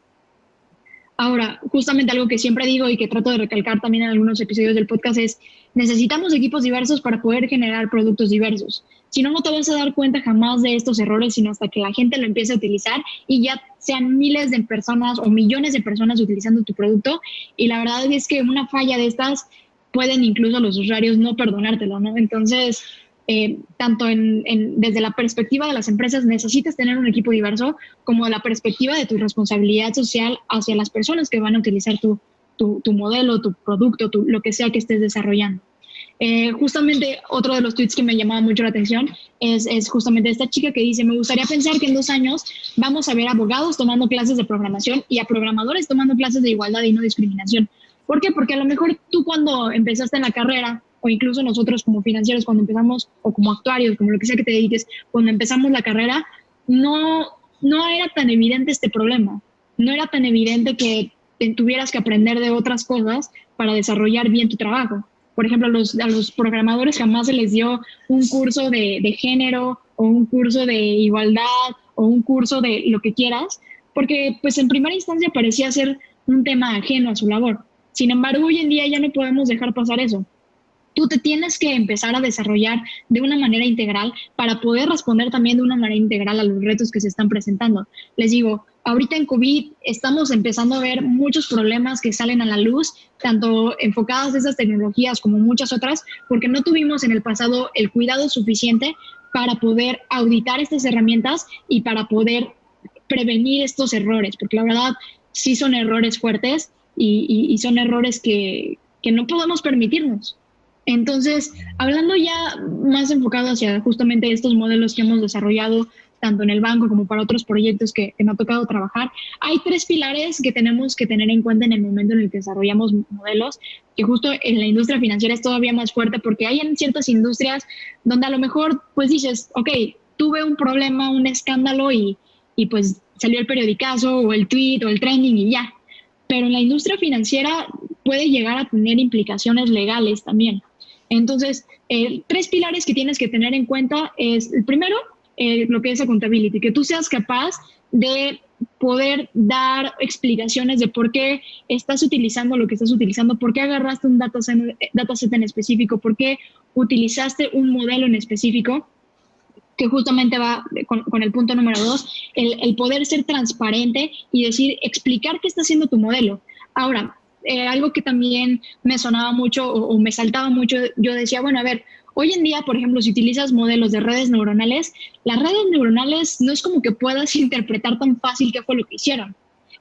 Ahora, justamente algo que siempre digo y que trato de recalcar también en algunos episodios del podcast es, necesitamos equipos diversos para poder generar productos diversos. Si no, no te vas a dar cuenta jamás de estos errores, sino hasta que la gente lo empiece a utilizar y ya sean miles de personas o millones de personas utilizando tu producto. Y la verdad es que una falla de estas pueden incluso los usuarios no perdonártelo, ¿no? Entonces, tanto desde la perspectiva de las empresas necesitas tener un equipo diverso, como de la perspectiva de tu responsabilidad social hacia las personas que van a utilizar tu modelo, tu producto, lo que sea que estés desarrollando. Justamente otro de los tweets que me llamaba mucho la atención es justamente esta chica que dice, me gustaría pensar que en 2 años vamos a ver abogados tomando clases de programación y a programadores tomando clases de igualdad y no discriminación. ¿Por qué? Porque a lo mejor tú cuando empezaste en la carrera, o incluso nosotros como financieros cuando empezamos, o como actuarios, como lo que sea que te dediques, cuando empezamos la carrera, no era tan evidente este problema. No era tan evidente que tuvieras que aprender de otras cosas para desarrollar bien tu trabajo. Por ejemplo, a los programadores jamás se les dio un curso de género o un curso de igualdad o un curso de lo que quieras, porque pues en primera instancia parecía ser un tema ajeno a su labor. Sin embargo, hoy en día ya no podemos dejar pasar eso. Tú te tienes que empezar a desarrollar de una manera integral para poder responder también de una manera integral a los retos que se están presentando. Les digo, ahorita en COVID estamos empezando a ver muchos problemas que salen a la luz, tanto enfocadas a esas tecnologías como muchas otras, porque no tuvimos en el pasado el cuidado suficiente para poder auditar estas herramientas y para poder prevenir estos errores, porque la verdad sí son errores fuertes y son errores que no podemos permitirnos. Entonces, hablando ya más enfocado hacia justamente estos modelos que hemos desarrollado, tanto en el banco como para otros proyectos que me ha tocado trabajar, hay 3 pilares que tenemos que tener en cuenta en el momento en el que desarrollamos modelos, que justo en la industria financiera es todavía más fuerte porque hay en ciertas industrias donde a lo mejor pues dices, ok, tuve un problema, un escándalo y pues salió el periodicazo o el tweet o el trending y ya. Pero en la industria financiera puede llegar a tener implicaciones legales también. Entonces, 3 pilares que tienes que tener en cuenta es, el primero, lo que es accountability, que tú seas capaz de poder dar explicaciones de por qué estás utilizando lo que estás utilizando, por qué agarraste un dataset en específico, por qué utilizaste un modelo en específico, que justamente va con el punto número 2, el poder ser transparente y decir, explicar qué está haciendo tu modelo. Ahora, algo que también me sonaba mucho o me saltaba mucho, yo decía, bueno, a ver, hoy en día, por ejemplo, si utilizas modelos de redes neuronales, las redes neuronales no es como que puedas interpretar tan fácil qué fue lo que hicieron.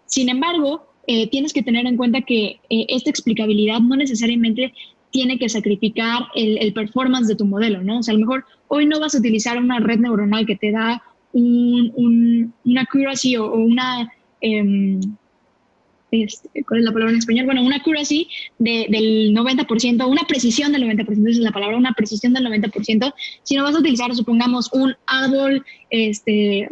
Sin embargo, tienes que tener en cuenta que esta explicabilidad no necesariamente tiene que sacrificar el performance de tu modelo, ¿no? O sea, a lo mejor hoy no vas a utilizar una red neuronal que te da una accuracy o una... ¿cuál es la palabra en español? Bueno, una accuracy del 90%, una precisión del 90%, esa es la palabra, una precisión del 90%, si no vas a utilizar, supongamos, un árbol de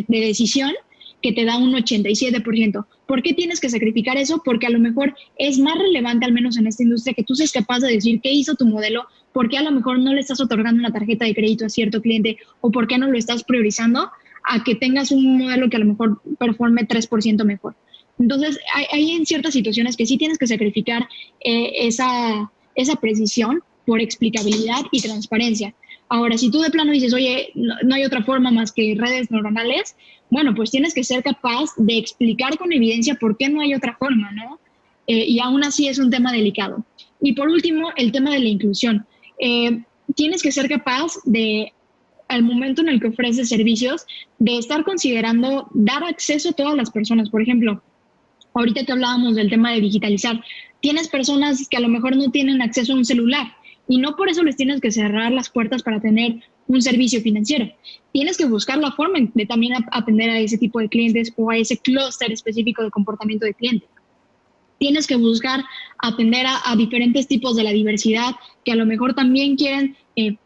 decisión que te da un 87%. ¿Por qué tienes que sacrificar eso? Porque a lo mejor es más relevante, al menos en esta industria, que tú seas capaz de decir qué hizo tu modelo, por qué a lo mejor no le estás otorgando una tarjeta de crédito a cierto cliente o por qué no lo estás priorizando, a que tengas un modelo que a lo mejor performe 3% mejor. Entonces, hay en ciertas situaciones que sí tienes que sacrificar esa precisión por explicabilidad y transparencia. Ahora, si tú de plano dices, oye, no hay otra forma más que redes neuronales, bueno, pues tienes que ser capaz de explicar con evidencia por qué no hay otra forma, ¿no? Y aún así es un tema delicado. Y por último, el tema de la inclusión. Tienes que ser capaz de, al momento en el que ofreces servicios, de estar considerando dar acceso a todas las personas. Por ejemplo, ahorita que hablábamos del tema de digitalizar, tienes personas que a lo mejor no tienen acceso a un celular y no por eso les tienes que cerrar las puertas para tener un servicio financiero. Tienes que buscar la forma de también atender a ese tipo de clientes o a ese clúster específico de comportamiento de cliente. Tienes que buscar atender a diferentes tipos de la diversidad que a lo mejor también quieren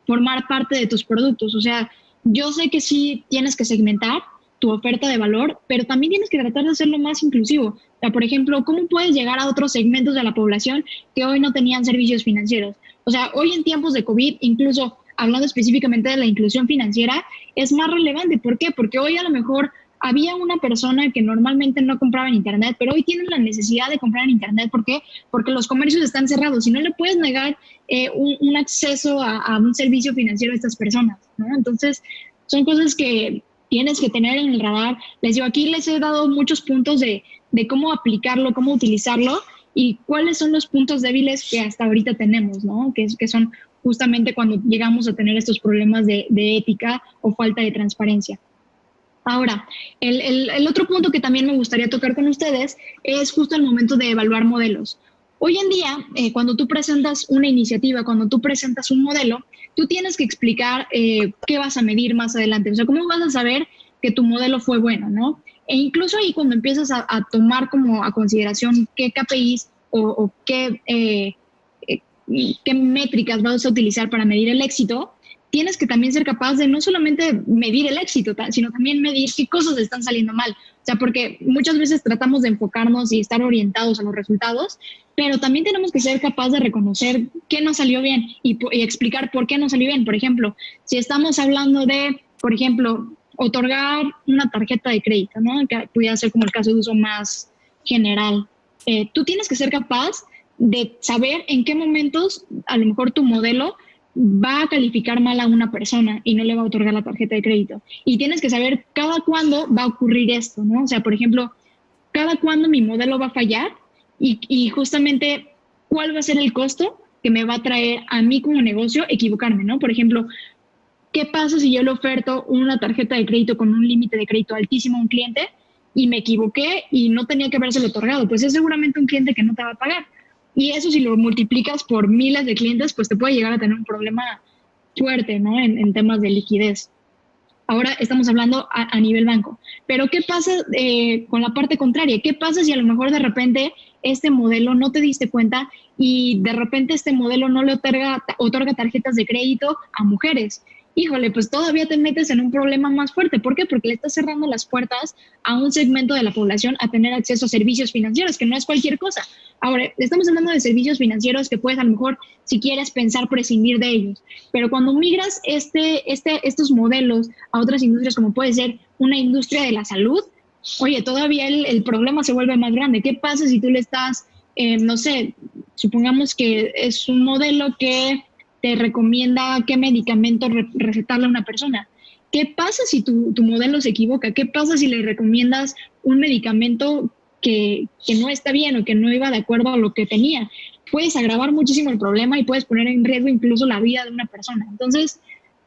formar parte de tus productos. O sea, yo sé que sí tienes que segmentar, tu oferta de valor, pero también tienes que tratar de hacerlo más inclusivo. O sea, por ejemplo, ¿cómo puedes llegar a otros segmentos de la población que hoy no tenían servicios financieros? O sea, hoy en tiempos de COVID, incluso hablando específicamente de la inclusión financiera, es más relevante. ¿Por qué? Porque hoy a lo mejor había una persona que normalmente no compraba en Internet, pero hoy tiene la necesidad de comprar en Internet. ¿Por qué? Porque los comercios están cerrados y no le puedes negar un acceso a un servicio financiero a estas personas, ¿no? Entonces, son cosas que tienes que tener en el radar. Les digo, aquí les he dado muchos puntos de cómo aplicarlo, cómo utilizarlo y cuáles son los puntos débiles que hasta ahorita tenemos, ¿no? Que son justamente cuando llegamos a tener estos problemas de ética o falta de transparencia. Ahora, el otro punto que también me gustaría tocar con ustedes es justo el momento de evaluar modelos. Hoy en día, cuando tú presentas una iniciativa, cuando tú presentas un modelo, tú tienes que explicar qué vas a medir más adelante. O sea, cómo vas a saber que tu modelo fue bueno, ¿no? E incluso ahí cuando empiezas a tomar como a consideración qué KPIs o qué métricas vas a utilizar para medir el éxito, tienes que también ser capaz de no solamente medir el éxito, sino también medir qué cosas están saliendo mal. O sea, porque muchas veces tratamos de enfocarnos y estar orientados a los resultados, pero también tenemos que ser capaces de reconocer qué no salió bien y explicar por qué no salió bien. Por ejemplo, si estamos hablando de, por ejemplo, otorgar una tarjeta de crédito, ¿no? Que pudiera ser como el caso de uso más general. Tú tienes que ser capaz de saber en qué momentos a lo mejor tu modelo va a calificar mal a una persona y no le va a otorgar la tarjeta de crédito. Y tienes que saber cada cuándo va a ocurrir esto, ¿no? O sea, por ejemplo, cada cuándo mi modelo va a fallar y justamente cuál va a ser el costo que me va a traer a mí como negocio equivocarme, ¿no? Por ejemplo, ¿qué pasa si yo le oferto una tarjeta de crédito con un límite de crédito altísimo a un cliente y me equivoqué y no tenía que habérselo otorgado? Pues es seguramente un cliente que no te va a pagar. Y eso si lo multiplicas por miles de clientes, pues te puede llegar a tener un problema fuerte, ¿no? En temas de liquidez. Ahora estamos hablando a nivel banco. Pero ¿qué pasa con la parte contraria? ¿Qué pasa si a lo mejor de repente este modelo no te diste cuenta y de repente este modelo no le otorga tarjetas de crédito a mujeres? Híjole, pues todavía te metes en un problema más fuerte. ¿Por qué? Porque le estás cerrando las puertas a un segmento de la población a tener acceso a servicios financieros, que no es cualquier cosa. Ahora, estamos hablando de servicios financieros que puedes a lo mejor, si quieres, pensar prescindir de ellos. Pero cuando migras estos modelos a otras industrias, como puede ser una industria de la salud, oye, todavía el problema se vuelve más grande. ¿Qué pasa si tú le estás, no sé, supongamos que es un modelo que te recomienda qué medicamento recetarle a una persona? ¿Qué pasa si tu modelo se equivoca? ¿Qué pasa si le recomiendas un medicamento que no está bien o que no iba de acuerdo a lo que tenía? Puedes agravar muchísimo el problema y puedes poner en riesgo incluso la vida de una persona. Entonces,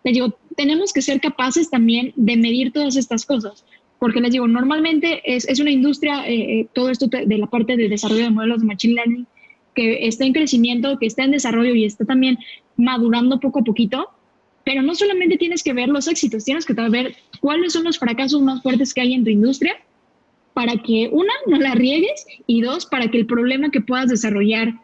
les digo, tenemos que ser capaces también de medir todas estas cosas, porque les digo, normalmente es una industria, todo esto de la parte de desarrollo de modelos de Machine Learning, que está en crecimiento, que está en desarrollo y está también madurando poco a poquito, pero no solamente tienes que ver los éxitos, tienes que ver cuáles son los fracasos más fuertes que hay en tu industria para que, una, no la riegues y dos, para que el problema que puedas desarrollar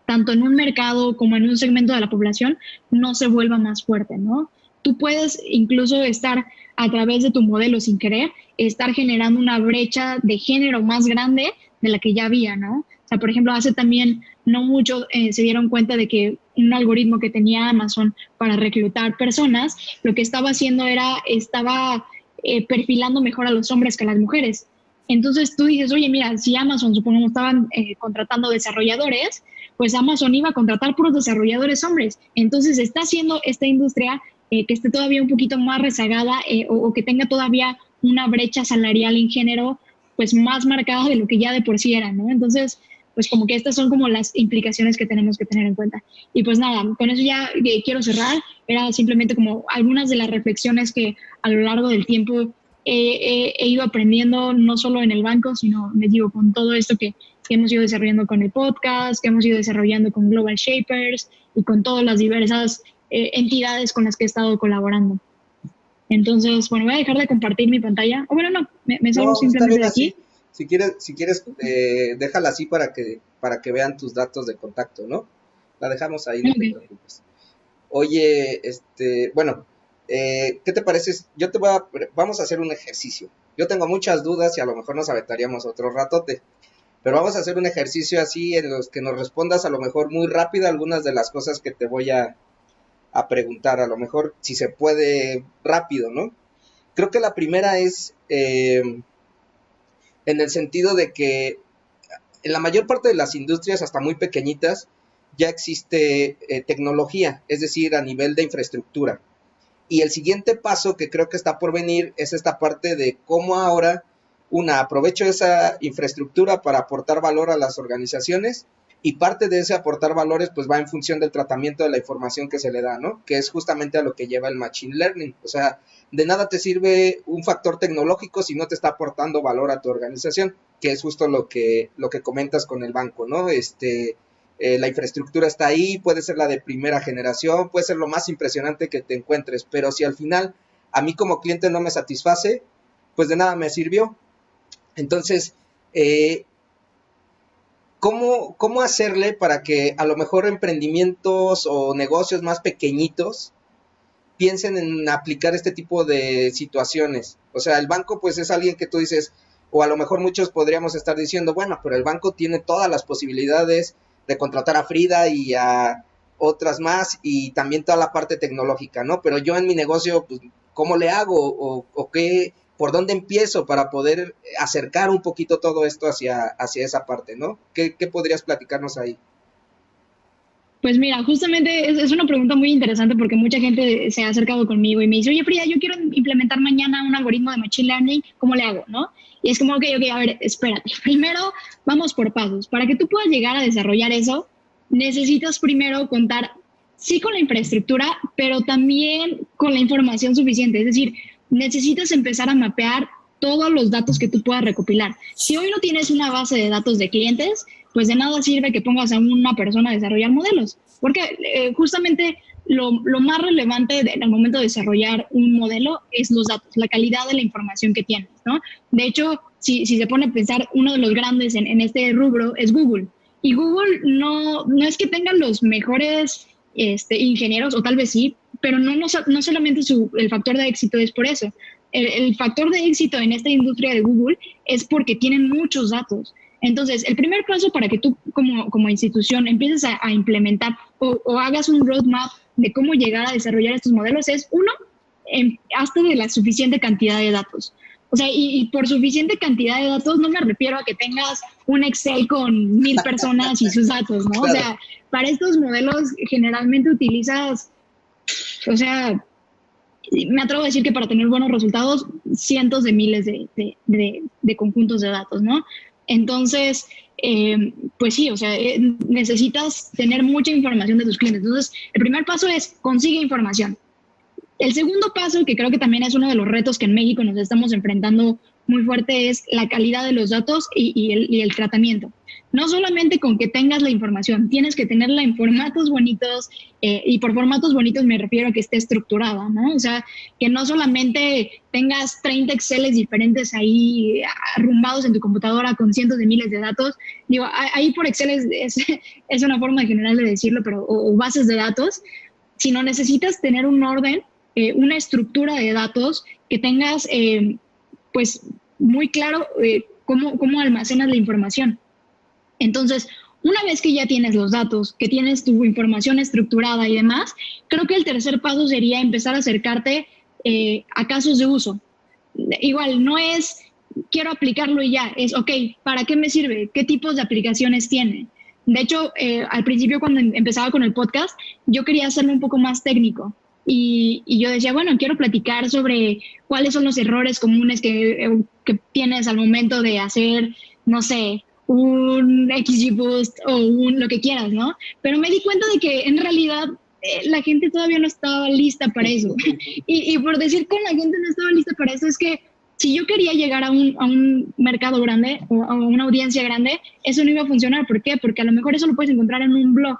tanto en un mercado como en un segmento de la población, no se vuelva más fuerte, ¿no? Tú puedes incluso estar a través de tu modelo sin querer, estar generando una brecha de género más grande de la que ya había, ¿no? O sea, por ejemplo, hace también no mucho se dieron cuenta de que un algoritmo que tenía Amazon para reclutar personas, lo que estaba haciendo estaba perfilando mejor a los hombres que a las mujeres. Entonces tú dices, oye, mira, si Amazon, supongamos, estaban contratando desarrolladores, pues Amazon iba a contratar puros desarrolladores hombres. Entonces está haciendo esta industria que esté todavía un poquito más rezagada o que tenga todavía una brecha salarial en género pues más marcada de lo que ya de por sí era, ¿no? Entonces, pues como que estas son como las implicaciones que tenemos que tener en cuenta. Y pues nada, con eso ya quiero cerrar. Era simplemente como algunas de las reflexiones que a lo largo del tiempo he ido aprendiendo, no solo en el banco, sino, me digo, con todo esto que hemos ido desarrollando con el podcast, que hemos ido desarrollando con Global Shapers y con todas las diversas entidades con las que he estado colaborando. Entonces, bueno, voy a dejar de compartir mi pantalla. O bueno, no, me salgo simplemente de aquí. Si quieres déjala así para que vean tus datos de contacto, ¿no? La dejamos ahí, no te preocupes. Oye, bueno, ¿qué te parece? Vamos a hacer un ejercicio. Yo tengo muchas dudas y a lo mejor nos aventaríamos otro ratote, pero vamos a hacer un ejercicio así en los que nos respondas a lo mejor muy rápido algunas de las cosas que te voy a preguntar, a lo mejor si se puede rápido, ¿no? Creo que la primera es en el sentido de que en la mayor parte de las industrias, hasta muy pequeñitas, ya existe tecnología, es decir, a nivel de infraestructura. Y el siguiente paso que creo que está por venir es esta parte de cómo ahora aprovecho esa infraestructura para aportar valor a las organizaciones, y parte de ese aportar valores pues va en función del tratamiento de la información que se le da, ¿no? Que es justamente a lo que lleva el machine learning. O sea, de nada te sirve un factor tecnológico si no te está aportando valor a tu organización, que es justo lo que comentas con el banco, ¿no? La infraestructura está ahí, puede ser la de primera generación, puede ser lo más impresionante que te encuentres, pero si al final a mí como cliente no me satisface, pues de nada me sirvió. Entonces, ¿cómo hacerle para que a lo mejor emprendimientos o negocios más pequeñitos piensen en aplicar este tipo de situaciones? O sea, el banco pues es alguien que tú dices, o a lo mejor muchos podríamos estar diciendo, bueno, pero el banco tiene todas las posibilidades de contratar a Frida y a otras más, y también toda la parte tecnológica, ¿no? Pero yo en mi negocio, pues, ¿cómo le hago? ¿O qué, por dónde empiezo para poder acercar un poquito todo esto hacia esa parte, ¿no? ¿Qué podrías platicarnos ahí? Pues mira, justamente es una pregunta muy interesante porque mucha gente se ha acercado conmigo y me dice, oye Frida, yo quiero implementar mañana un algoritmo de Machine Learning, ¿cómo le hago? ¿No? Y es como, ok, a ver, espérate. Primero, vamos por pasos. Para que tú puedas llegar a desarrollar eso, necesitas primero contar, sí, con la infraestructura, pero también con la información suficiente. Es decir, necesitas empezar a mapear todos los datos que tú puedas recopilar. Si hoy no tienes una base de datos de clientes, pues de nada sirve que pongas a una persona a desarrollar modelos, porque justamente lo más relevante al momento de desarrollar un modelo es los datos, la calidad de la información que tienes, ¿no? De hecho, si se pone a pensar, uno de los grandes en este rubro es Google. Y Google no es que tengan los mejores ingenieros, o tal vez sí, pero no solamente el factor de éxito es por eso. El factor de éxito en esta industria de Google es porque tienen muchos datos. Entonces, el primer paso para que tú como institución empieces a implementar o hagas un roadmap de cómo llegar a desarrollar estos modelos es, uno, hazte de la suficiente cantidad de datos. O sea, y por suficiente cantidad de datos no me refiero a que tengas un Excel con 1,000 personas y sus datos, ¿no? Claro. O sea, para estos modelos generalmente utilizas, o sea, me atrevo a decir que para tener buenos resultados, cientos de miles de conjuntos de datos, ¿no? Entonces, pues sí, o sea, necesitas tener mucha información de tus clientes. Entonces, el primer paso es consigue información. El segundo paso, que creo que también es uno de los retos que en México nos estamos enfrentando muy fuerte, es la calidad de los datos y el tratamiento. No solamente con que tengas la información, tienes que tenerla en formatos bonitos, y por formatos bonitos me refiero a que esté estructurada, ¿no? O sea, que no solamente tengas 30 Exceles diferentes ahí arrumbados en tu computadora con cientos de miles de datos. Digo, ahí por Excel es una forma general de decirlo, pero o bases de datos, sino necesitas tener un orden, una estructura de datos que tengas, pues, muy claro cómo almacenas la información. Entonces, una vez que ya tienes los datos, que tienes tu información estructurada y demás, creo que el tercer paso sería empezar a acercarte a casos de uso. Igual, no es quiero aplicarlo y ya, es ok, ¿para qué me sirve? ¿Qué tipos de aplicaciones tiene? De hecho, al principio cuando empezaba con el podcast, yo quería hacerlo un poco más técnico. Y yo decía, bueno, quiero platicar sobre cuáles son los errores comunes que tienes al momento de hacer, no sé, un XGBoost o lo que quieras, ¿no? Pero me di cuenta de que en realidad la gente todavía no estaba lista para eso. Y por decir que la gente no estaba lista para eso, es que si yo quería llegar a un mercado grande o a una audiencia grande, eso no iba a funcionar. ¿Por qué? Porque a lo mejor eso lo puedes encontrar en un blog.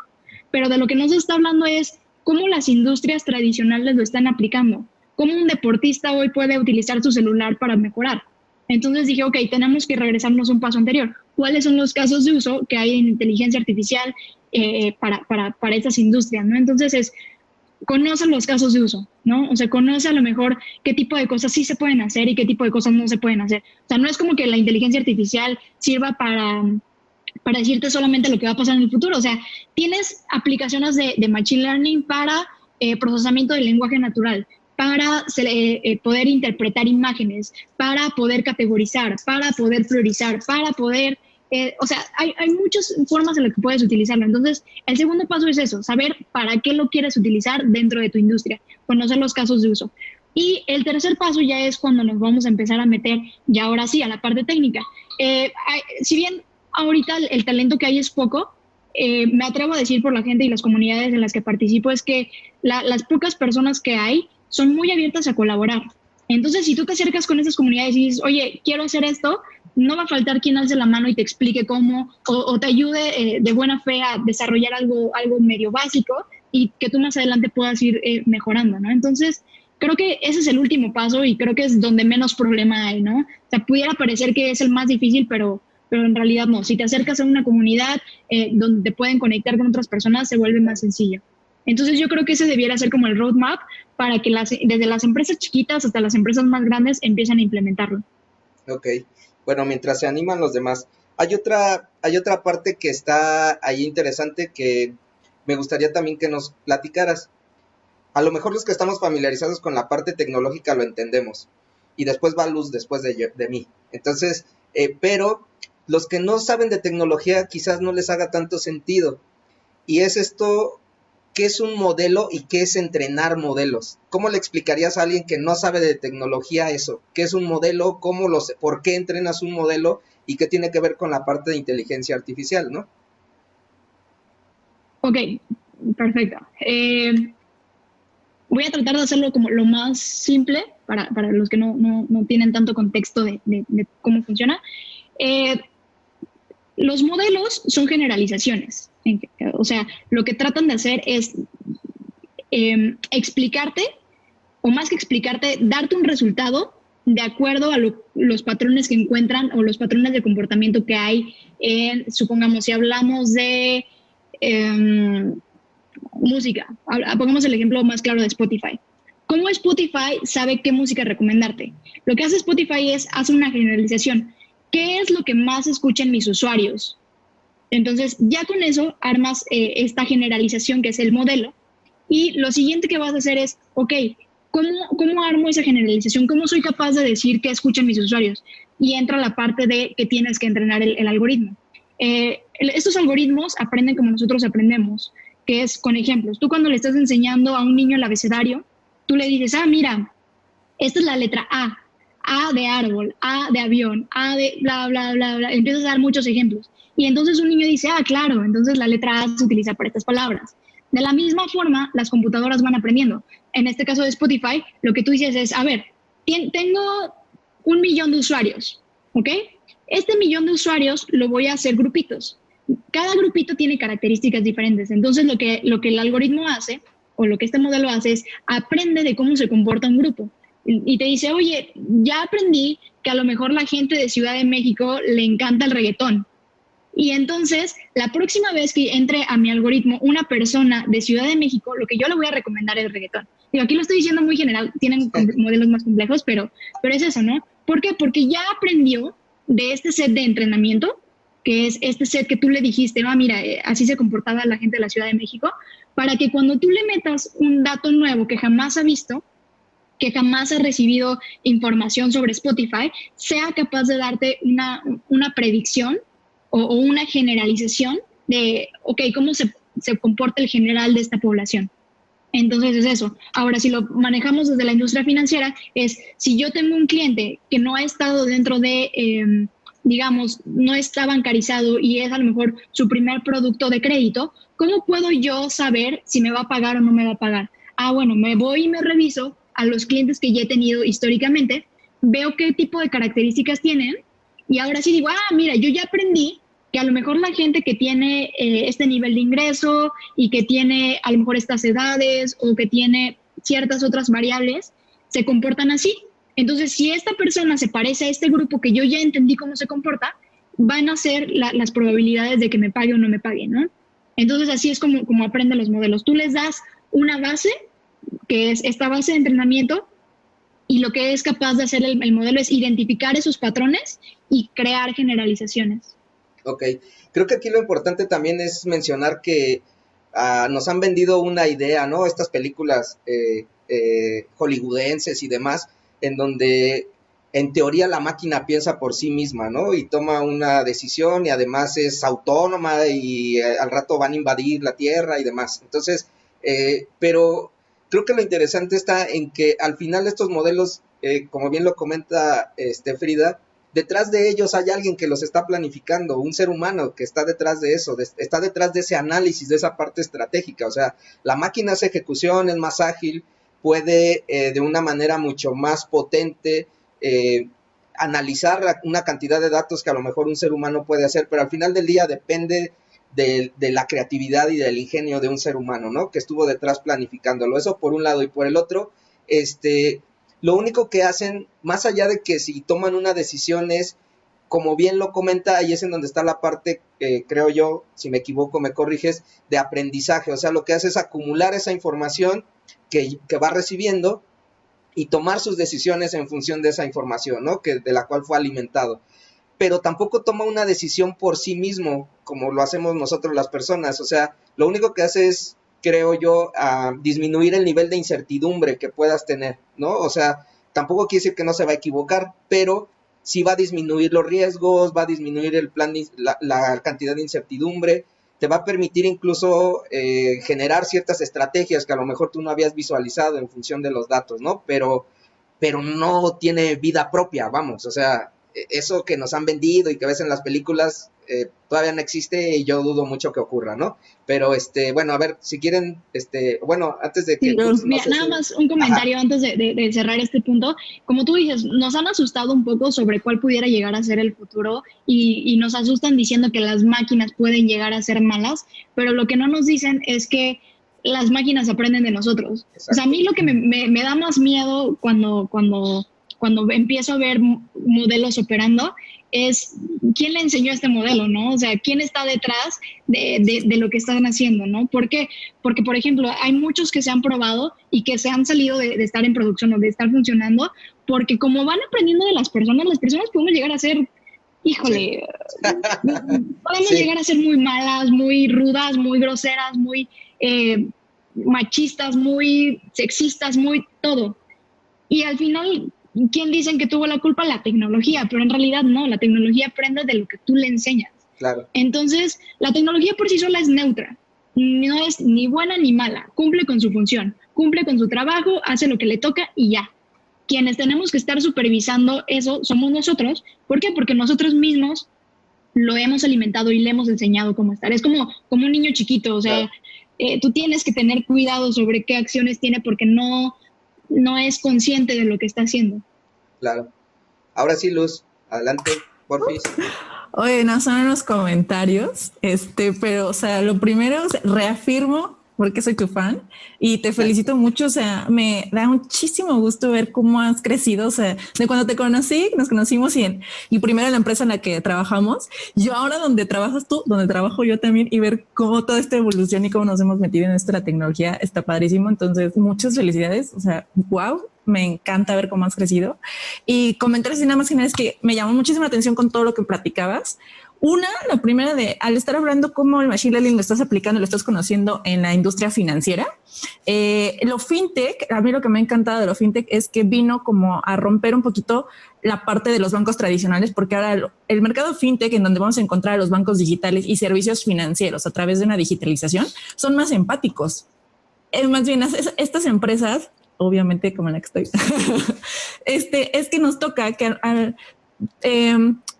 Pero de lo que no se está hablando es cómo las industrias tradicionales lo están aplicando. Cómo un deportista hoy puede utilizar su celular para mejorar. Entonces dije, ok, tenemos que regresarnos un paso anterior. ¿Cuáles son los casos de uso que hay en inteligencia artificial para estas industrias, ¿no? Entonces es conoce los casos de uso, ¿no? O sea, conoce a lo mejor qué tipo de cosas sí se pueden hacer y qué tipo de cosas no se pueden hacer. O sea, no es como que la inteligencia artificial sirva para decirte solamente lo que va a pasar en el futuro. O sea, tienes aplicaciones de Machine Learning para procesamiento del lenguaje natural, para poder interpretar imágenes, para poder categorizar, para poder priorizar, para poder... o sea, hay muchas formas en las que puedes utilizarlo. Entonces, el segundo paso es eso, saber para qué lo quieres utilizar dentro de tu industria, conocer los casos de uso. Y el tercer paso ya es cuando nos vamos a empezar a meter, ya ahora sí, a la parte técnica. Si bien ahorita el talento que hay es poco, me atrevo a decir por la gente y las comunidades en las que participo, es que las pocas personas que hay son muy abiertas a colaborar. Entonces, si tú te acercas con esas comunidades y dices, oye, quiero hacer esto, no va a faltar quien alce la mano y te explique cómo, o te ayude de buena fe a desarrollar algo medio básico y que tú más adelante puedas ir mejorando, ¿no? Entonces, creo que ese es el último paso y creo que es donde menos problema hay, ¿no? O sea, pudiera parecer que es el más difícil, pero en realidad no. Si te acercas a una comunidad donde te pueden conectar con otras personas, se vuelve más sencillo. Entonces yo creo que ese debiera ser como el roadmap para que desde las empresas chiquitas hasta las empresas más grandes empiecen a implementarlo. Ok, bueno, mientras se animan los demás, hay otra parte que está ahí interesante que me gustaría también que nos platicaras. A lo mejor los que estamos familiarizados con la parte tecnológica lo entendemos, y después va Luz después de mí. Entonces, pero los que no saben de tecnología quizás no les haga tanto sentido. Y es esto, ¿qué es un modelo y qué es entrenar modelos? ¿Cómo le explicarías a alguien que no sabe de tecnología eso? ¿Qué es un modelo? ¿Por qué entrenas un modelo? ¿Y qué tiene que ver con la parte de inteligencia artificial, no? Ok, perfecto. Voy a tratar de hacerlo como lo más simple para los que no tienen tanto contexto de cómo funciona. Eh, los modelos son generalizaciones. O sea, lo que tratan de hacer es explicarte, o más que explicarte, darte un resultado de acuerdo a los patrones que encuentran o los patrones de comportamiento que hay supongamos, si hablamos de música, pongamos el ejemplo más claro de Spotify. ¿Cómo Spotify sabe qué música recomendarte? Lo que hace Spotify es hace una generalización. ¿Qué es lo que más escuchan mis usuarios? Entonces, ya con eso armas esta generalización que es el modelo. Y lo siguiente que vas a hacer es, ok, ¿cómo armo esa generalización? ¿Cómo soy capaz de decir qué escuchan mis usuarios? Y entra la parte de que tienes que entrenar el algoritmo. Estos algoritmos aprenden como nosotros aprendemos, que es con ejemplos. Tú cuando le estás enseñando a un niño el abecedario, tú le dices, mira, esta es la letra A de árbol, A de avión, A de bla, bla, bla, bla. Empiezas a dar muchos ejemplos. Y entonces un niño dice, claro, entonces la letra A se utiliza para estas palabras. De la misma forma, las computadoras van aprendiendo. En este caso de Spotify, lo que tú dices es, a ver, tengo 1 millón de usuarios, ¿ok? Este 1 millón de usuarios lo voy a hacer grupitos. Cada grupito tiene características diferentes. Entonces, lo que el algoritmo hace, o lo que este modelo hace, es aprende de cómo se comporta un grupo. Y te dice, oye, ya aprendí que a lo mejor la gente de Ciudad de México le encanta el reggaetón. Y entonces, la próxima vez que entre a mi algoritmo una persona de Ciudad de México, lo que yo le voy a recomendar es el reggaetón. Digo, aquí lo estoy diciendo muy general, tienen modelos más complejos, pero es eso, ¿no? ¿Por qué? Porque ya aprendió de este set de entrenamiento, que es este set que tú le dijiste, mira, así se comportaba la gente de la Ciudad de México, para que cuando tú le metas un dato nuevo que jamás ha visto, que jamás ha recibido información sobre Spotify, sea capaz de darte una predicción o una generalización de, ok, cómo se comporta el general de esta población. Entonces es eso. Ahora, si lo manejamos desde la industria financiera, es si yo tengo un cliente que no ha estado dentro de, digamos, no está bancarizado y es a lo mejor su primer producto de crédito, ¿cómo puedo yo saber si me va a pagar o no me va a pagar? Bueno, me voy y me reviso a los clientes que ya he tenido históricamente, veo qué tipo de características tienen y ahora sí digo, mira, yo ya aprendí que a lo mejor la gente que tiene este nivel de ingreso y que tiene a lo mejor estas edades o que tiene ciertas otras variables, se comportan así. Entonces, si esta persona se parece a este grupo que yo ya entendí cómo se comporta, van a ser las probabilidades de que me pague o no me pague, ¿no? Entonces, así es como aprenden los modelos. Tú les das una base que es esta base de entrenamiento, y lo que es capaz de hacer el modelo es identificar esos patrones y crear generalizaciones. Ok, creo que aquí lo importante también es mencionar que nos han vendido una idea, ¿no? Estas películas hollywoodenses y demás, en donde en teoría la máquina piensa por sí misma, ¿no? Y toma una decisión y además es autónoma y al rato van a invadir la Tierra y demás. Entonces, pero creo que lo interesante está en que al final estos modelos, como bien lo comenta Frida, detrás de ellos hay alguien que los está planificando, un ser humano que está detrás de eso, está detrás de ese análisis, de esa parte estratégica. O sea, la máquina hace ejecución, es más ágil, puede de una manera mucho más potente analizar una cantidad de datos que a lo mejor un ser humano puede hacer, pero al final del día depende de la creatividad y del ingenio de un ser humano, ¿no? Que estuvo detrás planificándolo. Eso por un lado, y por el otro, lo único que hacen, más allá de que si toman una decisión es, como bien lo comenta, ahí es en donde está la parte, creo yo, si me equivoco me corriges, de aprendizaje. O sea, lo que hace es acumular esa información que va recibiendo y tomar sus decisiones en función de esa información, ¿no? De la cual fue alimentado. Pero tampoco toma una decisión por sí mismo, como lo hacemos nosotros las personas. O sea, lo único que hace es, creo yo, disminuir el nivel de incertidumbre que puedas tener, ¿no? O sea, tampoco quiere decir que no se va a equivocar, pero sí va a disminuir los riesgos, va a disminuir la cantidad de incertidumbre, te va a permitir incluso generar ciertas estrategias que a lo mejor tú no habías visualizado en función de los datos, ¿no? Pero no tiene vida propia, vamos, o sea, eso que nos han vendido y que ves en las películas todavía no existe y yo dudo mucho que ocurra, ¿no? Pero bueno, a ver, si quieren, bueno, antes de que sí, tú, no mira, sé nada si... más un comentario antes de cerrar este punto. Como tú dices, nos han asustado un poco sobre cuál pudiera llegar a ser el futuro y nos asustan diciendo que las máquinas pueden llegar a ser malas, pero lo que no nos dicen es que las máquinas aprenden de nosotros. Exacto. O sea, a mí lo que me da más miedo cuando empiezo a ver modelos operando es quién le enseñó este modelo, ¿no? O sea, quién está detrás de lo que están haciendo, ¿no? ¿Por qué? Porque, por ejemplo, hay muchos que se han probado y que se han salido de estar en producción o de estar funcionando, porque como van aprendiendo de las personas podemos llegar a ser, híjole, sí. Podemos sí. llegar a ser muy malas, muy rudas, muy groseras, muy machistas, muy sexistas, muy todo. Y al final, ¿quién dicen que tuvo la culpa? La tecnología, pero en realidad no, la tecnología aprende de lo que tú le enseñas. Claro. Entonces, la tecnología por sí sola es neutra, no es ni buena ni mala, cumple con su función, cumple con su trabajo, hace lo que le toca y ya. Quienes tenemos que estar supervisando eso somos nosotros. ¿Por qué? Porque nosotros mismos lo hemos alimentado y le hemos enseñado cómo estar. Es como un niño chiquito, o sea, claro. Tú tienes que tener cuidado sobre qué acciones tiene porque no es consciente de lo que está haciendo. Claro. Ahora sí, Luz, adelante, porfis. Oye, no son unos comentarios, pero, o sea, lo primero, o sea, reafirmo porque soy tu fan y te felicito mucho, o sea, me da muchísimo gusto ver cómo has crecido, o sea, de cuando te conocí, nos conocimos y primero en la empresa en la que trabajamos, yo ahora donde trabajas tú, donde trabajo yo también y ver cómo toda esta evolución y cómo nos hemos metido en esto de la tecnología está padrísimo, entonces muchas felicidades, o sea, wow. Me encanta ver cómo has crecido y comentar así nada más que nada es que me llamó muchísima atención con todo lo que platicabas. La primera al estar hablando cómo el machine learning lo estás aplicando, lo estás conociendo en la industria financiera. Lo fintech, a mí lo que me ha encantado de lo fintech es que vino como a romper un poquito la parte de los bancos tradicionales, porque ahora el mercado fintech, en donde vamos a encontrar a los bancos digitales y servicios financieros a través de una digitalización, son más empáticos. Más bien, estas empresas, obviamente como la que estoy, es que nos toca que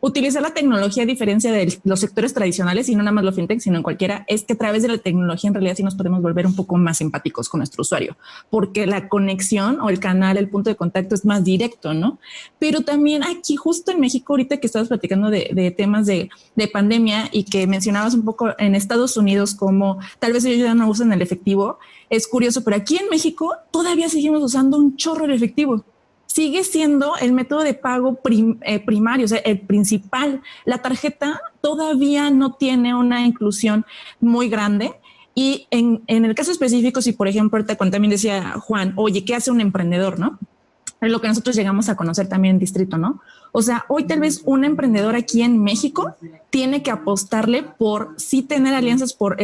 utilizar la tecnología a diferencia de los sectores tradicionales y no nada más lo fintech, sino en cualquiera, es que a través de la tecnología en realidad sí nos podemos volver un poco más empáticos con nuestro usuario, porque la conexión o el canal, el punto de contacto es más directo, ¿no? Pero también aquí justo en México, ahorita que estabas platicando de temas de pandemia y que mencionabas un poco en Estados Unidos como tal vez ellos ya no usan el efectivo, es curioso, pero aquí en México todavía seguimos usando un chorro el efectivo. Sigue siendo el método de pago primario, o sea, el principal. La tarjeta todavía no tiene una inclusión muy grande Y en el caso específico, si por ejemplo, ahorita cuando también decía Juan, oye, ¿qué hace un emprendedor, no? Es lo que nosotros llegamos a conocer también en Distrito, ¿no? O sea, hoy tal vez un emprendedor aquí en México tiene que apostarle por sí tener alianzas, por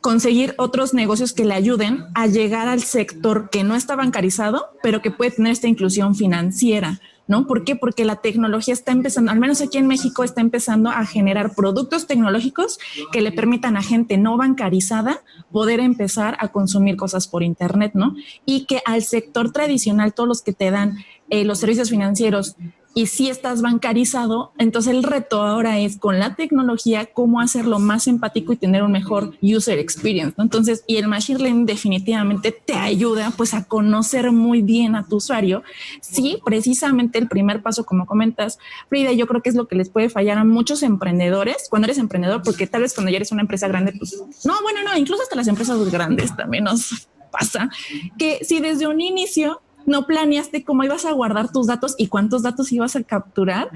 conseguir otros negocios que le ayuden a llegar al sector que no está bancarizado, pero que puede tener esta inclusión financiera, ¿no? ¿Por qué? Porque la tecnología está empezando, al menos aquí en México, está empezando a generar productos tecnológicos que le permitan a gente no bancarizada poder empezar a consumir cosas por internet, ¿no? Y que al sector tradicional, todos los que te dan los servicios financieros, y si estás bancarizado, entonces el reto ahora es con la tecnología cómo hacerlo más empático y tener un mejor user experience, ¿no? Entonces, y el machine learning definitivamente te ayuda pues a conocer muy bien a tu usuario. Sí, precisamente el primer paso, como comentas, Frida, yo creo que es lo que les puede fallar a muchos emprendedores cuando eres emprendedor, porque tal vez cuando ya eres una empresa grande, pues no, bueno, no, incluso hasta las empresas grandes también nos pasa que si desde un inicio no planeaste cómo ibas a guardar tus datos y cuántos datos ibas a capturar.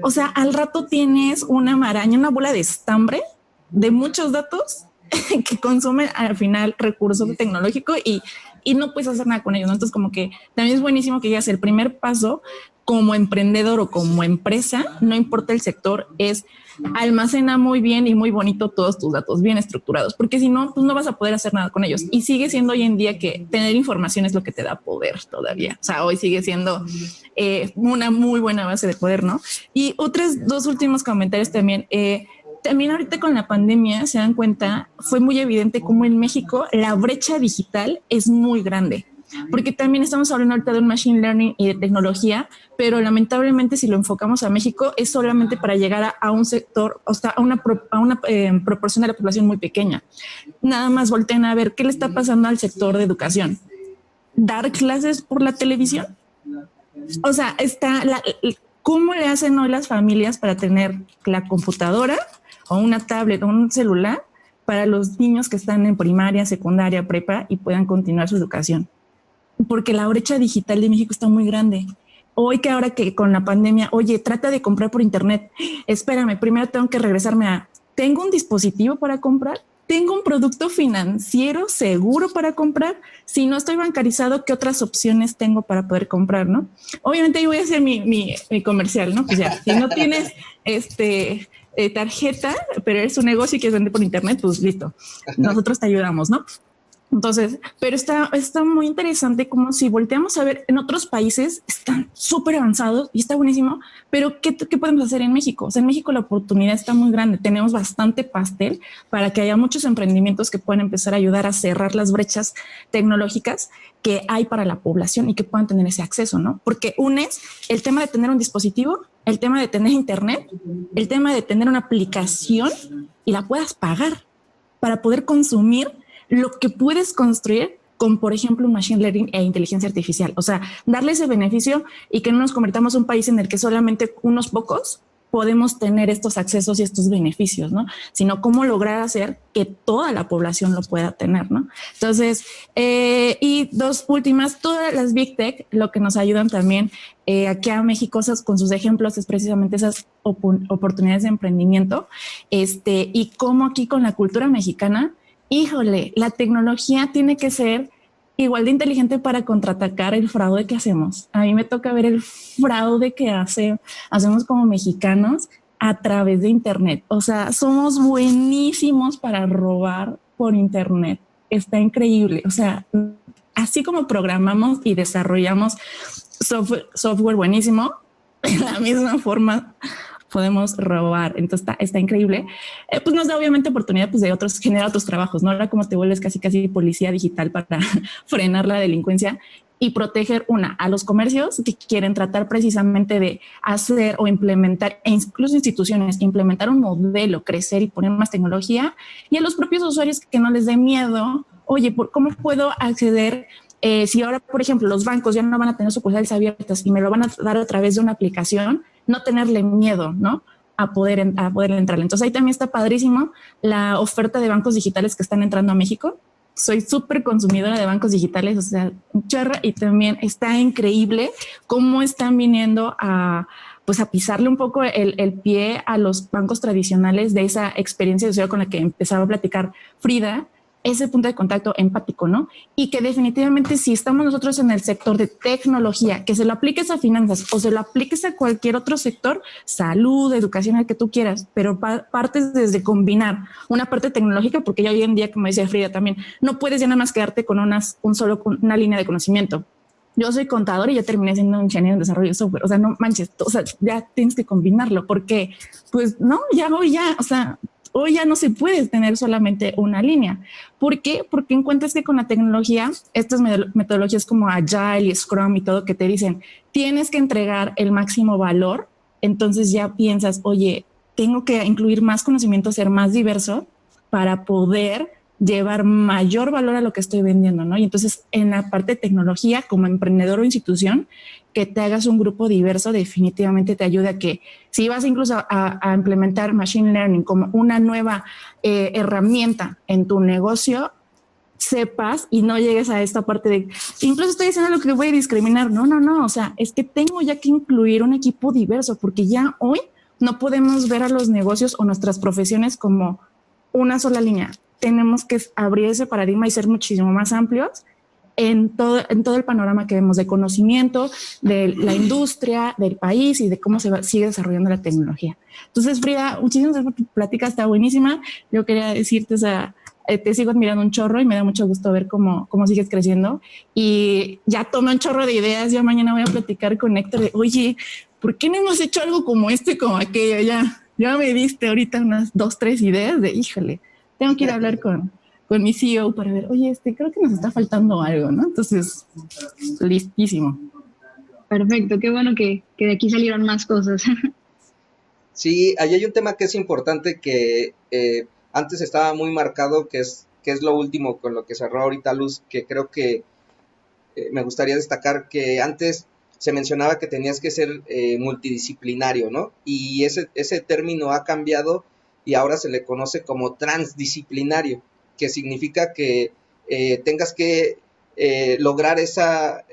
O sea, al rato tienes una maraña, una bola de estambre de muchos datos que consumen al final recursos tecnológicos y no puedes hacer nada con ellos, ¿no? Entonces como que también es buenísimo que digas el primer paso como emprendedor o como empresa, no importa el sector, es almacena muy bien y muy bonito todos tus datos, bien estructurados, porque si no, pues no vas a poder hacer nada con ellos. Y sigue siendo hoy en día que tener información es lo que te da poder todavía. O sea, hoy sigue siendo una muy buena base de poder, ¿no? Y otros dos últimos comentarios también. También ahorita con la pandemia se dan cuenta, fue muy evidente cómo en México la brecha digital es muy grande. Porque también estamos hablando ahorita de un machine learning y de tecnología, pero lamentablemente si lo enfocamos a México es solamente para llegar a un sector, o sea, a una proporción de la población muy pequeña. Nada más volteen a ver qué le está pasando al sector de educación. Dar clases por la televisión. O sea, ¿cómo le hacen hoy las familias para tener la computadora o una tablet o un celular para los niños que están en primaria, secundaria, prepa y puedan continuar su educación? Porque la brecha digital de México está muy grande. Hoy que ahora que con la pandemia, oye, trata de comprar por internet. Espérame, primero tengo que regresarme a, ¿tengo un dispositivo para comprar? ¿Tengo un producto financiero seguro para comprar? Si no estoy bancarizado, ¿qué otras opciones tengo para poder comprar, no? Obviamente yo voy a hacer mi comercial, ¿no? Pues ya, si no tienes tarjeta, pero eres un negocio y quieres vender por internet, pues listo. Nosotros te ayudamos, ¿no? Entonces, pero está muy interesante como si volteamos a ver en otros países están súper avanzados y está buenísimo, pero ¿qué podemos hacer en México? O sea, en México la oportunidad está muy grande, tenemos bastante pastel para que haya muchos emprendimientos que puedan empezar a ayudar a cerrar las brechas tecnológicas que hay para la población y que puedan tener ese acceso, ¿no? Porque unes el tema de tener un dispositivo, el tema de tener internet, el tema de tener una aplicación y la puedas pagar para poder consumir lo que puedes construir con, por ejemplo, un machine learning e inteligencia artificial. O sea, darle ese beneficio y que no nos convirtamos en un país en el que solamente unos pocos podemos tener estos accesos y estos beneficios, ¿no? Sino cómo lograr hacer que toda la población lo pueda tener, ¿no? Entonces, y dos últimas, todas las Big Tech, lo que nos ayudan también aquí a México con sus ejemplos es precisamente esas oportunidades de emprendimiento, y cómo aquí con la cultura mexicana, híjole, la tecnología tiene que ser igual de inteligente para contraatacar el fraude que hacemos. A mí me toca ver el fraude que hacemos como mexicanos a través de internet. O sea, somos buenísimos para robar por internet. Está increíble. O sea, así como programamos y desarrollamos software buenísimo, de la misma forma podemos robar. Entonces está increíble. Pues nos da obviamente oportunidad pues, de generar otros trabajos, ¿no? Ahora como te vuelves casi policía digital para frenar la delincuencia y proteger a los comercios que quieren tratar precisamente de hacer o implementar, e incluso instituciones, implementar un modelo, crecer y poner más tecnología, y a los propios usuarios que no les dé miedo, oye, ¿cómo puedo acceder? Si ahora, por ejemplo, los bancos ya no van a tener sucursales abiertas y me lo van a dar a través de una aplicación, no tenerle miedo, ¿no? A poder entrar. Entonces ahí también está padrísimo la oferta de bancos digitales que están entrando a México. Soy súper consumidora de bancos digitales, o sea, chorra, y también está increíble cómo están viniendo a pisarle un poco el pie a los bancos tradicionales de esa experiencia de usuario con la que empezaba a platicar Frida, ese punto de contacto empático, ¿no? Y que definitivamente si estamos nosotros en el sector de tecnología, que se lo apliques a finanzas o se lo apliques a cualquier otro sector, salud, educación, el que tú quieras, pero partes desde combinar una parte tecnológica, porque ya hoy en día, como decía Frida también, no puedes ya nada más quedarte con una línea de conocimiento. Yo soy contador y ya terminé siendo un ingeniero en desarrollo de software. O sea, no manches, o sea, ya tienes que combinarlo porque, pues, no, hoy ya no se puede tener solamente una línea. ¿Por qué? Porque encuentras que con la tecnología, estas metodologías como Agile y Scrum y todo que te dicen, tienes que entregar el máximo valor. Entonces ya piensas, oye, tengo que incluir más conocimiento, ser más diverso para poder llevar mayor valor a lo que estoy vendiendo, ¿no? Y entonces en la parte de tecnología, como emprendedor o institución, que te hagas un grupo diverso definitivamente te ayuda a que si vas incluso a implementar Machine Learning como una nueva herramienta en tu negocio, sepas y no llegues a esta parte de, incluso estoy diciendo lo que voy a discriminar. No, o sea, es que tengo ya que incluir un equipo diverso porque ya hoy no podemos ver a los negocios o nuestras profesiones como una sola línea. Tenemos que abrir ese paradigma y ser muchísimo más amplios en todo el panorama que vemos de conocimiento, de la industria, del país y de cómo sigue desarrollando la tecnología. Entonces, Frida, muchísimas gracias por tu plática, está buenísima. Yo quería decirte, o sea, te sigo admirando un chorro y me da mucho gusto ver cómo sigues creciendo. Y ya tomé un chorro de ideas. Yo mañana voy a platicar con Héctor de, oye, ¿por qué no hemos hecho algo como esto y como aquello? Ya me diste ahorita unas 2, 3 ideas de, híjole, tengo que ir a hablar con mi CEO para ver, oye, creo que nos está faltando algo, ¿no? Entonces, listísimo. Perfecto, qué bueno que de aquí salieron más cosas. Sí, ahí hay un tema que es importante que antes estaba muy marcado, que es lo último con lo que cerró ahorita Luz, que creo que me gustaría destacar que antes se mencionaba que tenías que ser multidisciplinario, ¿no? Y ese término ha cambiado y ahora se le conoce como transdisciplinario, que significa que tengas que lograr esa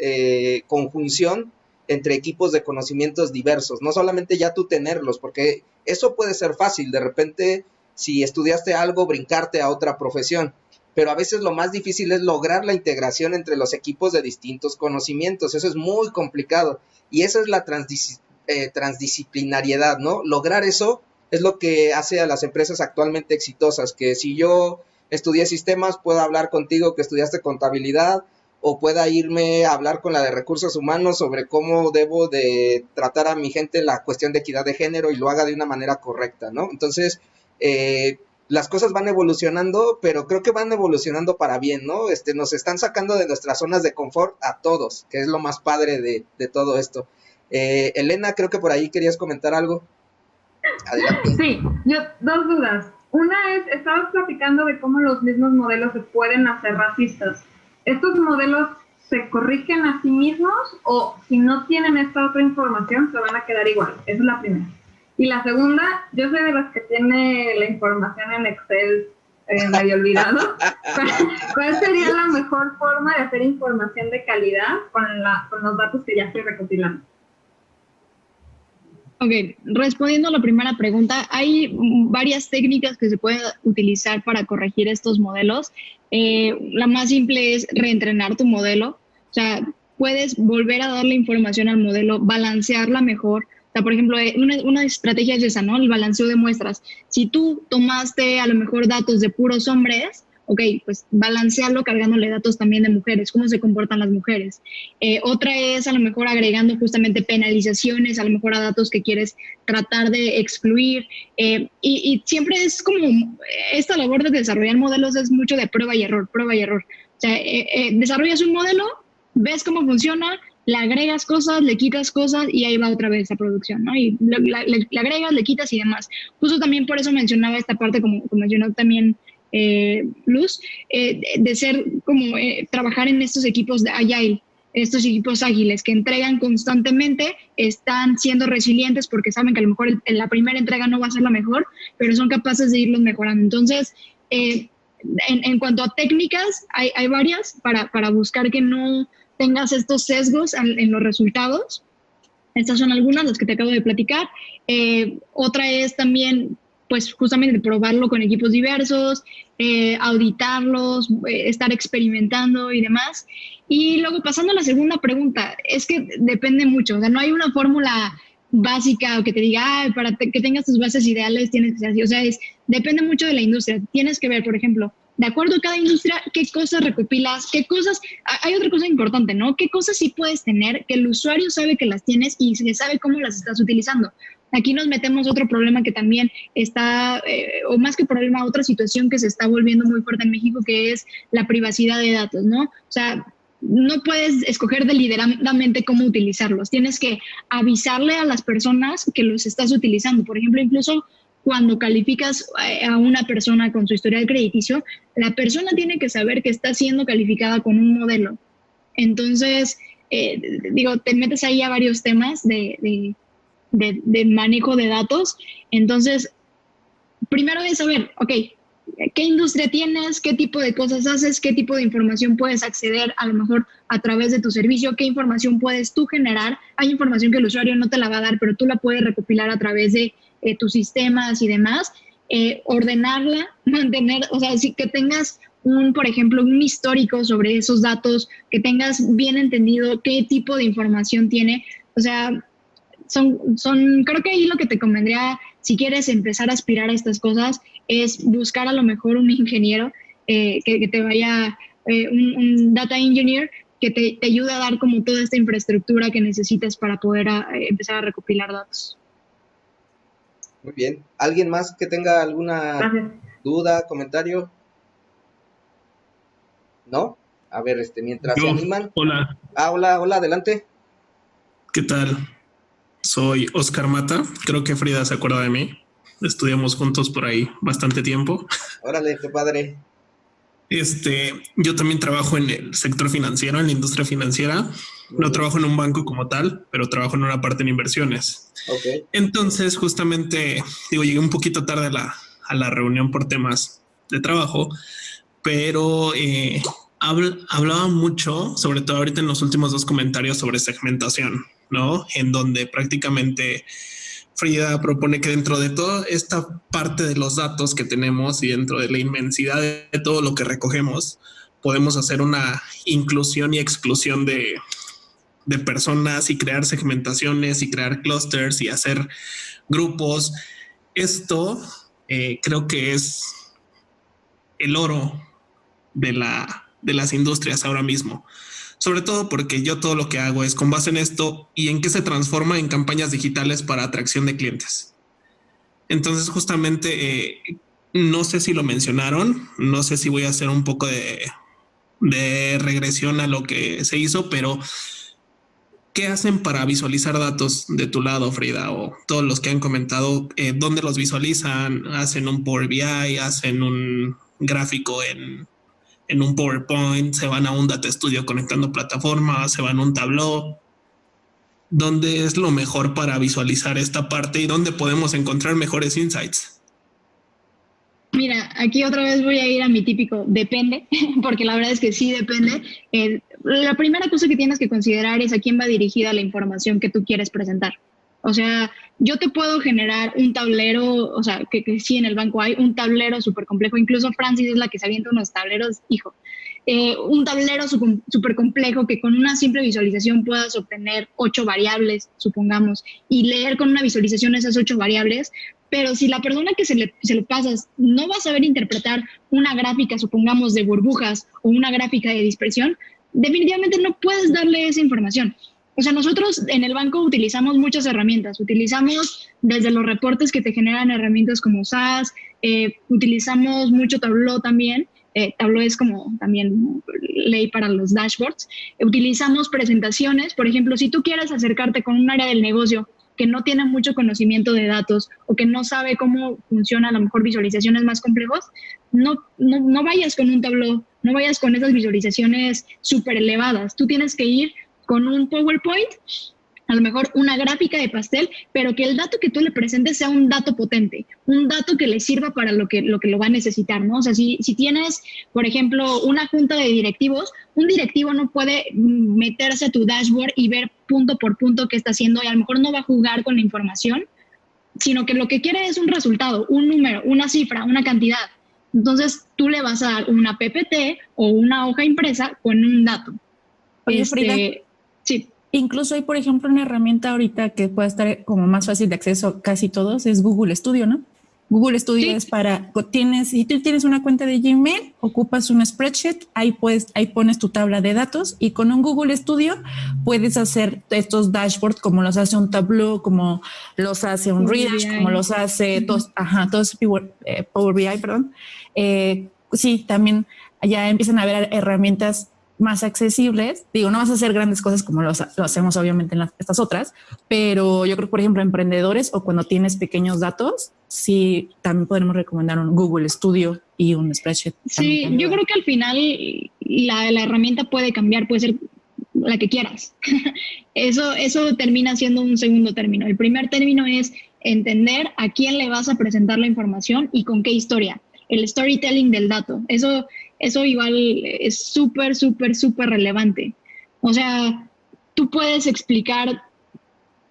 conjunción entre equipos de conocimientos diversos, no solamente ya tú tenerlos, porque eso puede ser fácil, de repente si estudiaste algo, brincarte a otra profesión, pero a veces lo más difícil es lograr la integración entre los equipos de distintos conocimientos, eso es muy complicado, y esa es la transdisciplinariedad, ¿no? Lograr eso es lo que hace a las empresas actualmente exitosas, que si yo estudié sistemas, puedo hablar contigo que estudiaste contabilidad, o pueda irme a hablar con la de recursos humanos sobre cómo debo de tratar a mi gente la cuestión de equidad de género y lo haga de una manera correcta, ¿no? Entonces, las cosas van evolucionando, pero creo que van evolucionando para bien, ¿no? Nos están sacando de nuestras zonas de confort a todos, que es lo más padre de todo esto. Elena, creo que por ahí querías comentar algo. Adelante. Sí, yo 2 dudas. Una es, estabas platicando de cómo los mismos modelos se pueden hacer racistas. ¿Estos modelos se corrigen a sí mismos o si no tienen esta otra información se van a quedar igual? Esa es la primera. Y la segunda, yo soy de las que tiene la información en Excel medio olvidado. ¿Cuál sería la mejor forma de hacer información de calidad con los datos que ya estoy recopilando? Ok, respondiendo a la primera pregunta, hay varias técnicas que se pueden utilizar para corregir estos modelos. La más simple es reentrenar tu modelo. O sea, puedes volver a darle información al modelo, balancearla mejor. O sea, por ejemplo, una estrategia es esa, ¿no? El balanceo de muestras. Si tú tomaste a lo mejor datos de puros hombres, ok, pues balancearlo cargándole datos también de mujeres, cómo se comportan las mujeres. Otra es a lo mejor agregando justamente penalizaciones, a lo mejor a datos que quieres tratar de excluir. Y siempre es como, esta labor de desarrollar modelos es mucho de prueba y error, prueba y error. O sea, desarrollas un modelo, ves cómo funciona, le agregas cosas, le quitas cosas y ahí va otra vez la producción, ¿no? Y le agregas, le quitas y demás. Justo también por eso mencionaba esta parte, como mencionó también Luz, de ser como trabajar en estos equipos de Agile, estos equipos ágiles que entregan constantemente, están siendo resilientes porque saben que a lo mejor la primera entrega no va a ser la mejor, pero son capaces de irlos mejorando. Entonces, en cuanto a técnicas, hay varias para buscar que no tengas estos sesgos en los resultados. Estas son algunas, las que te acabo de platicar. Otra es también pues justamente probarlo con equipos diversos, auditarlos, estar experimentando y demás. Y luego pasando a la segunda pregunta, es que depende mucho, o sea, no hay una fórmula básica o que te diga, para que tengas tus bases ideales tienes que ser así, o sea, depende mucho de la industria. Tienes que ver, por ejemplo, de acuerdo a cada industria, qué cosas recopilas, qué cosas, hay otra cosa importante, ¿no? ¿Qué cosas sí puedes tener que el usuario sabe que las tienes y se sabe cómo las estás utilizando? Aquí nos metemos otro problema que también está, o más que problema, otra situación que se está volviendo muy fuerte en México, que es la privacidad de datos, ¿no? O sea, no puedes escoger deliberadamente cómo utilizarlos. Tienes que avisarle a las personas que los estás utilizando. Por ejemplo, incluso cuando calificas a una persona con su historial crediticio, la persona tiene que saber que está siendo calificada con un modelo. Entonces, te metes ahí a varios temas de manejo de datos. Entonces, primero es saber, ok, ¿qué industria tienes? ¿Qué tipo de cosas haces? ¿Qué tipo de información puedes acceder a lo mejor a través de tu servicio? ¿Qué información puedes tú generar? Hay información que el usuario no te la va a dar, pero tú la puedes recopilar a través de tus sistemas y demás. Ordenarla, mantener, o sea, que tengas por ejemplo, un histórico sobre esos datos, que tengas bien entendido qué tipo de información tiene. O sea, creo que ahí lo que te convendría, si quieres empezar a aspirar a estas cosas, es buscar a lo mejor un ingeniero que te vaya, un data engineer que te ayude a dar como toda esta infraestructura que necesitas para poder empezar a recopilar datos. Muy bien. ¿Alguien más que tenga alguna duda, comentario? ¿No? A ver, mientras se animan. Hola. Hola, adelante. ¿Qué tal? Soy Oscar Mata. Creo que Frida se acuerda de mí. Estudiamos juntos por ahí bastante tiempo. Órale, qué padre. Yo también trabajo en el sector financiero, en la industria financiera. No trabajo en un banco como tal, pero trabajo en una parte en inversiones. Okay. Entonces, justamente, llegué un poquito tarde a la reunión por temas de trabajo, pero hablaba mucho, sobre todo ahorita en los últimos 2 comentarios, sobre segmentación, ¿no? En donde prácticamente Frida propone que dentro de toda esta parte de los datos que tenemos y dentro de la inmensidad de todo lo que recogemos, podemos hacer una inclusión y exclusión de personas y crear segmentaciones y crear clusters y hacer grupos. Esto creo que es el oro de las industrias ahora mismo. Sobre todo porque yo todo lo que hago es con base en esto y en qué se transforma en campañas digitales para atracción de clientes. Entonces, justamente, no sé si lo mencionaron, no sé si voy a hacer un poco de regresión a lo que se hizo, pero ¿qué hacen para visualizar datos de tu lado, Frida? O todos los que han comentado, ¿dónde los visualizan? ¿Hacen un Power BI? ¿Hacen un gráfico en un PowerPoint? ¿Se van a un Data Studio conectando plataformas? ¿Se van a un Tableau? ¿Dónde es lo mejor para visualizar esta parte y dónde podemos encontrar mejores insights? Mira, aquí otra vez voy a ir a mi típico depende, porque la verdad es que sí depende. La primera cosa que tienes que considerar es a quién va dirigida la información que tú quieres presentar. O sea, yo te puedo generar un tablero, o sea, que sí en el banco hay un tablero súper complejo. Incluso Francis es la que se avienta unos tableros, hijo. Un tablero súper complejo que con una simple visualización puedas obtener 8 variables, supongamos, y leer con una visualización esas 8 variables. Pero si la persona que se le pasas no va a saber interpretar una gráfica, supongamos, de burbujas o una gráfica de dispersión, definitivamente no puedes darle esa información. O sea, nosotros en el banco utilizamos muchas herramientas. Utilizamos desde los reportes que te generan herramientas como SAS, utilizamos mucho Tableau también. Tableau es como también ley para los dashboards. Utilizamos presentaciones. Por ejemplo, si tú quieres acercarte con un área del negocio que no tiene mucho conocimiento de datos o que no sabe cómo funciona a lo mejor visualizaciones más complejos, no vayas con un Tableau, no vayas con esas visualizaciones súper elevadas. Tú tienes que ir con un PowerPoint, a lo mejor una gráfica de pastel, pero que el dato que tú le presentes sea un dato potente, un dato que le sirva para lo que lo va a necesitar, ¿no? O sea, si tienes, por ejemplo, una junta de directivos, un directivo no puede meterse a tu dashboard y ver punto por punto qué está haciendo y a lo mejor no va a jugar con la información, sino que lo que quiere es un resultado, un número, una cifra, una cantidad. Entonces, tú le vas a dar una PPT o una hoja impresa con un dato. Oye, Frida, sí. Incluso hay, por ejemplo, una herramienta ahorita que puede estar como más fácil de acceso a casi todos, es Google Studio, ¿no? Google Studio Sí. es para, si tú tienes una cuenta de Gmail, ocupas un spreadsheet, ahí pones tu tabla de datos y con un Google Studio puedes hacer estos dashboards como los hace un Tableau, como los hace un Redash, como los hace todos Power BI, perdón. Sí, también ya empiezan a haber herramientas más accesibles. Digo, no vas a hacer grandes cosas como lo hacemos obviamente en estas otras, pero yo creo que, por ejemplo, emprendedores o cuando tienes pequeños datos, sí, también podemos recomendar un Google Studio y un spreadsheet. Sí, yo creo que al final la herramienta puede cambiar, puede ser la que quieras. Eso termina siendo un segundo término. El primer término es entender a quién le vas a presentar la información y con qué historia. El storytelling del dato. Eso igual es súper, súper, súper relevante. O sea, tú puedes explicar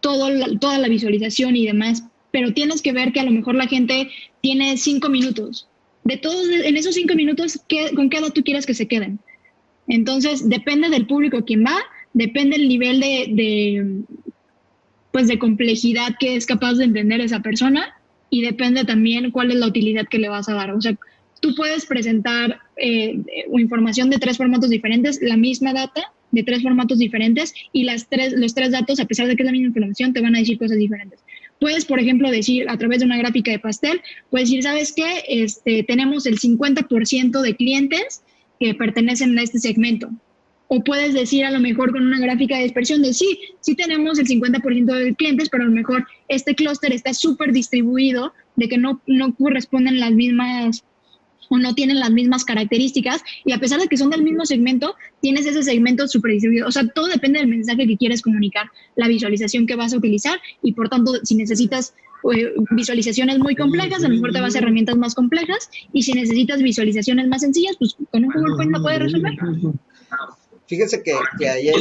toda la visualización y demás, pero tienes que ver que a lo mejor la gente tiene 5 minutos. De todos, en esos 5 minutos, ¿con qué dato quieres que se queden? Entonces, depende del público quien va, depende del nivel de complejidad que es capaz de entender esa persona y depende también cuál es la utilidad que le vas a dar. O sea, tú puedes presentar información de 3 formatos diferentes, la misma data de 3 formatos diferentes y los 3 datos, a pesar de que es la misma información, te van a decir cosas diferentes. Puedes, por ejemplo, decir a través de una gráfica de pastel, puedes decir, ¿sabes qué? Tenemos el 50% de clientes que pertenecen a este segmento. O puedes decir a lo mejor con una gráfica de dispersión de sí tenemos el 50% de clientes, pero a lo mejor este clúster está súper distribuido, de que no corresponden las mismas o no tienen las mismas características, y a pesar de que son del mismo segmento, tienes ese segmento súper distribuido. O sea, todo depende del mensaje que quieres comunicar, la visualización que vas a utilizar, y por tanto, si necesitas visualizaciones muy complejas, a lo mejor te vas a herramientas más complejas, y si necesitas visualizaciones más sencillas, pues con un PowerPoint lo puedes resolver. Fíjense que ayer,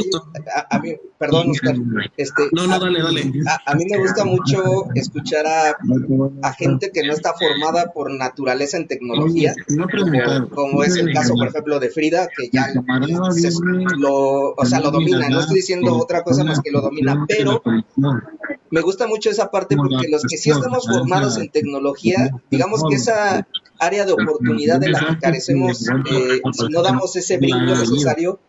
a mí, perdón, Oscar, dale. A mí me gusta mucho escuchar a gente que no está formada por naturaleza en tecnología, como es el caso, por ejemplo, de Frida, que ya lo domina. No estoy diciendo otra cosa más que lo domina, pero me gusta mucho esa parte porque los que sí estamos formados en tecnología, digamos que esa área de oportunidad de la que carecemos, si no damos ese brinco necesario,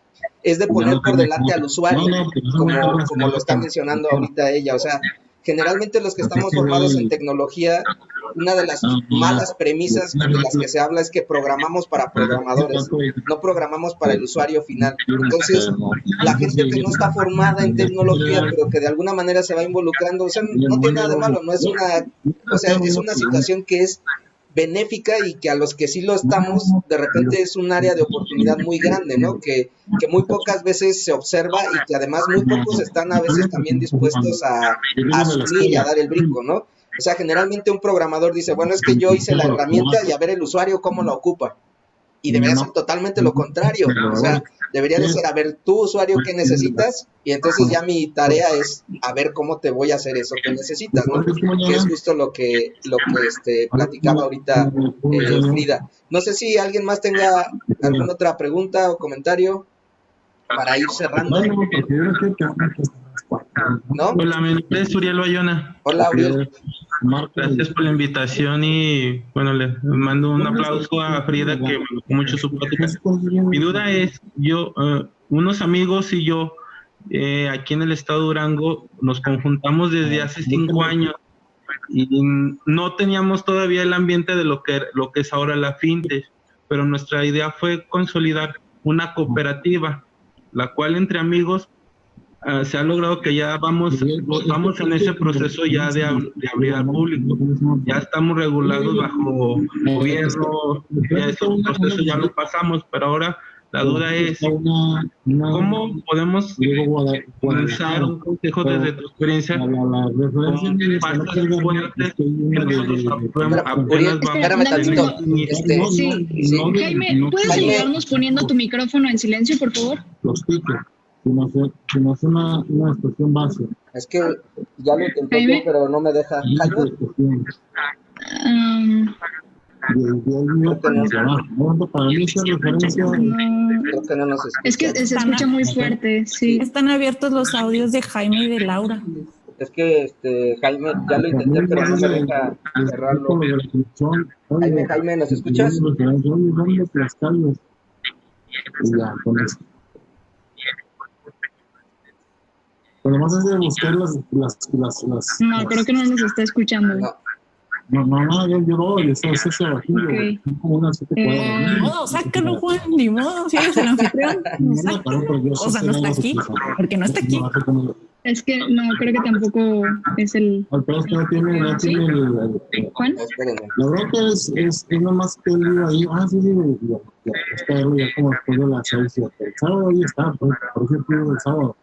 es de poner por delante al usuario, como lo está mencionando ahorita ella. O sea, generalmente los que estamos formados en tecnología, una de las malas premisas de las que se habla es que programamos para programadores, no programamos para el usuario final. Entonces, la gente que no está formada en tecnología, pero que de alguna manera se va involucrando, o sea, no tiene nada de malo, no es es una situación que es benéfica y que a los que sí lo estamos, de repente es un área de oportunidad muy grande, ¿no? Que muy pocas veces se observa y que además muy pocos están a veces también dispuestos a asumir y a dar el brinco, ¿no? O sea, generalmente un programador dice, bueno, es que yo hice la herramienta y a ver el usuario cómo la ocupa. Y debería ser totalmente lo contrario. O sea, debería de ser, a ver, tú usuario, ¿qué necesitas? Y entonces ya mi tarea es a ver cómo te voy a hacer eso que necesitas, ¿no? Que es justo lo que platicaba ahorita Frida. No sé si alguien más tenga alguna otra pregunta o comentario para ir cerrando. ¿No? Hola, mi nombre es Uriel Bayona. Hola, Uriel. Gracias por la invitación y bueno, le mando un aplauso a Frida que me gustó mucho su plática. Mi duda es, unos amigos y yo aquí en el estado de Durango nos conjuntamos desde hace 5 años y no teníamos todavía el ambiente de lo que es ahora la fintech, pero nuestra idea fue consolidar una cooperativa, la cual entre amigos se ha logrado que ya vamos en ese proceso ya de abrir al público. Ya estamos regulados bajo gobierno, ya ese proceso ya lo pasamos, pero ahora la duda es, ¿cómo podemos comenzar un consejo desde tu experiencia con pasas fuertes que nosotros apenas Espérame tantito. Jaime, ¿puedes ayudarnos poniendo tu micrófono en silencio, por favor? sino es una expresión base. Es que ya lo intenté yo, pero no me deja. Jaime, Para mí esa referencia... creo que no nos escucha. Es que se escucha muy fuerte, sí. Están abiertos los audios de Jaime y de Laura. Es que Jaime, ya lo intenté, pero no me deja cerrarlo. Jaime, ¿nos escuchas? Y ya, con eso. Pero más es de buscar las... No, creo que no nos está escuchando. No, yo ese bajillo. Okay. Como una 7 cuadras. No, sácalo, Juan, ni modo, si eres el anfitrión. O sea, no está aquí, porque no está aquí. Es que no, creo que tampoco es el... Pero es que no tiene el... ¿Juan? La verdad que es nomás que él vive ahí. Sí, ya está ya como después de las 6, 7. El sábado ahí está, por ejemplo, el sábado.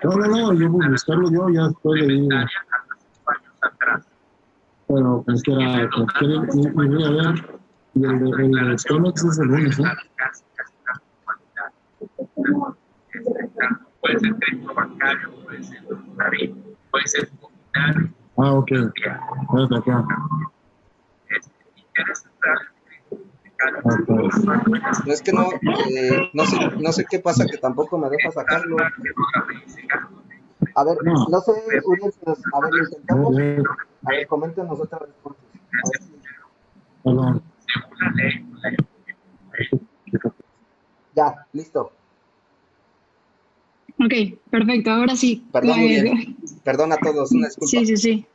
No, yo voy a buscarlo yo, ya después le digo. Pero pues que era, voy a ver, y el de Stonex es el lunes, ¿eh? Puede ser crédito bancario, puede ser bancario, puede ser comunitario. Ok. Espérate acá. No, es que no sé qué pasa, que tampoco me deja sacarlo. A ver, no sé, Uriel, a ver, lo intentamos. A ver, coméntenos otra vez. Perdón. Ya, listo. Ok, perfecto, ahora sí. Perdón, Uriel. Perdón a todos, una disculpa. Sí.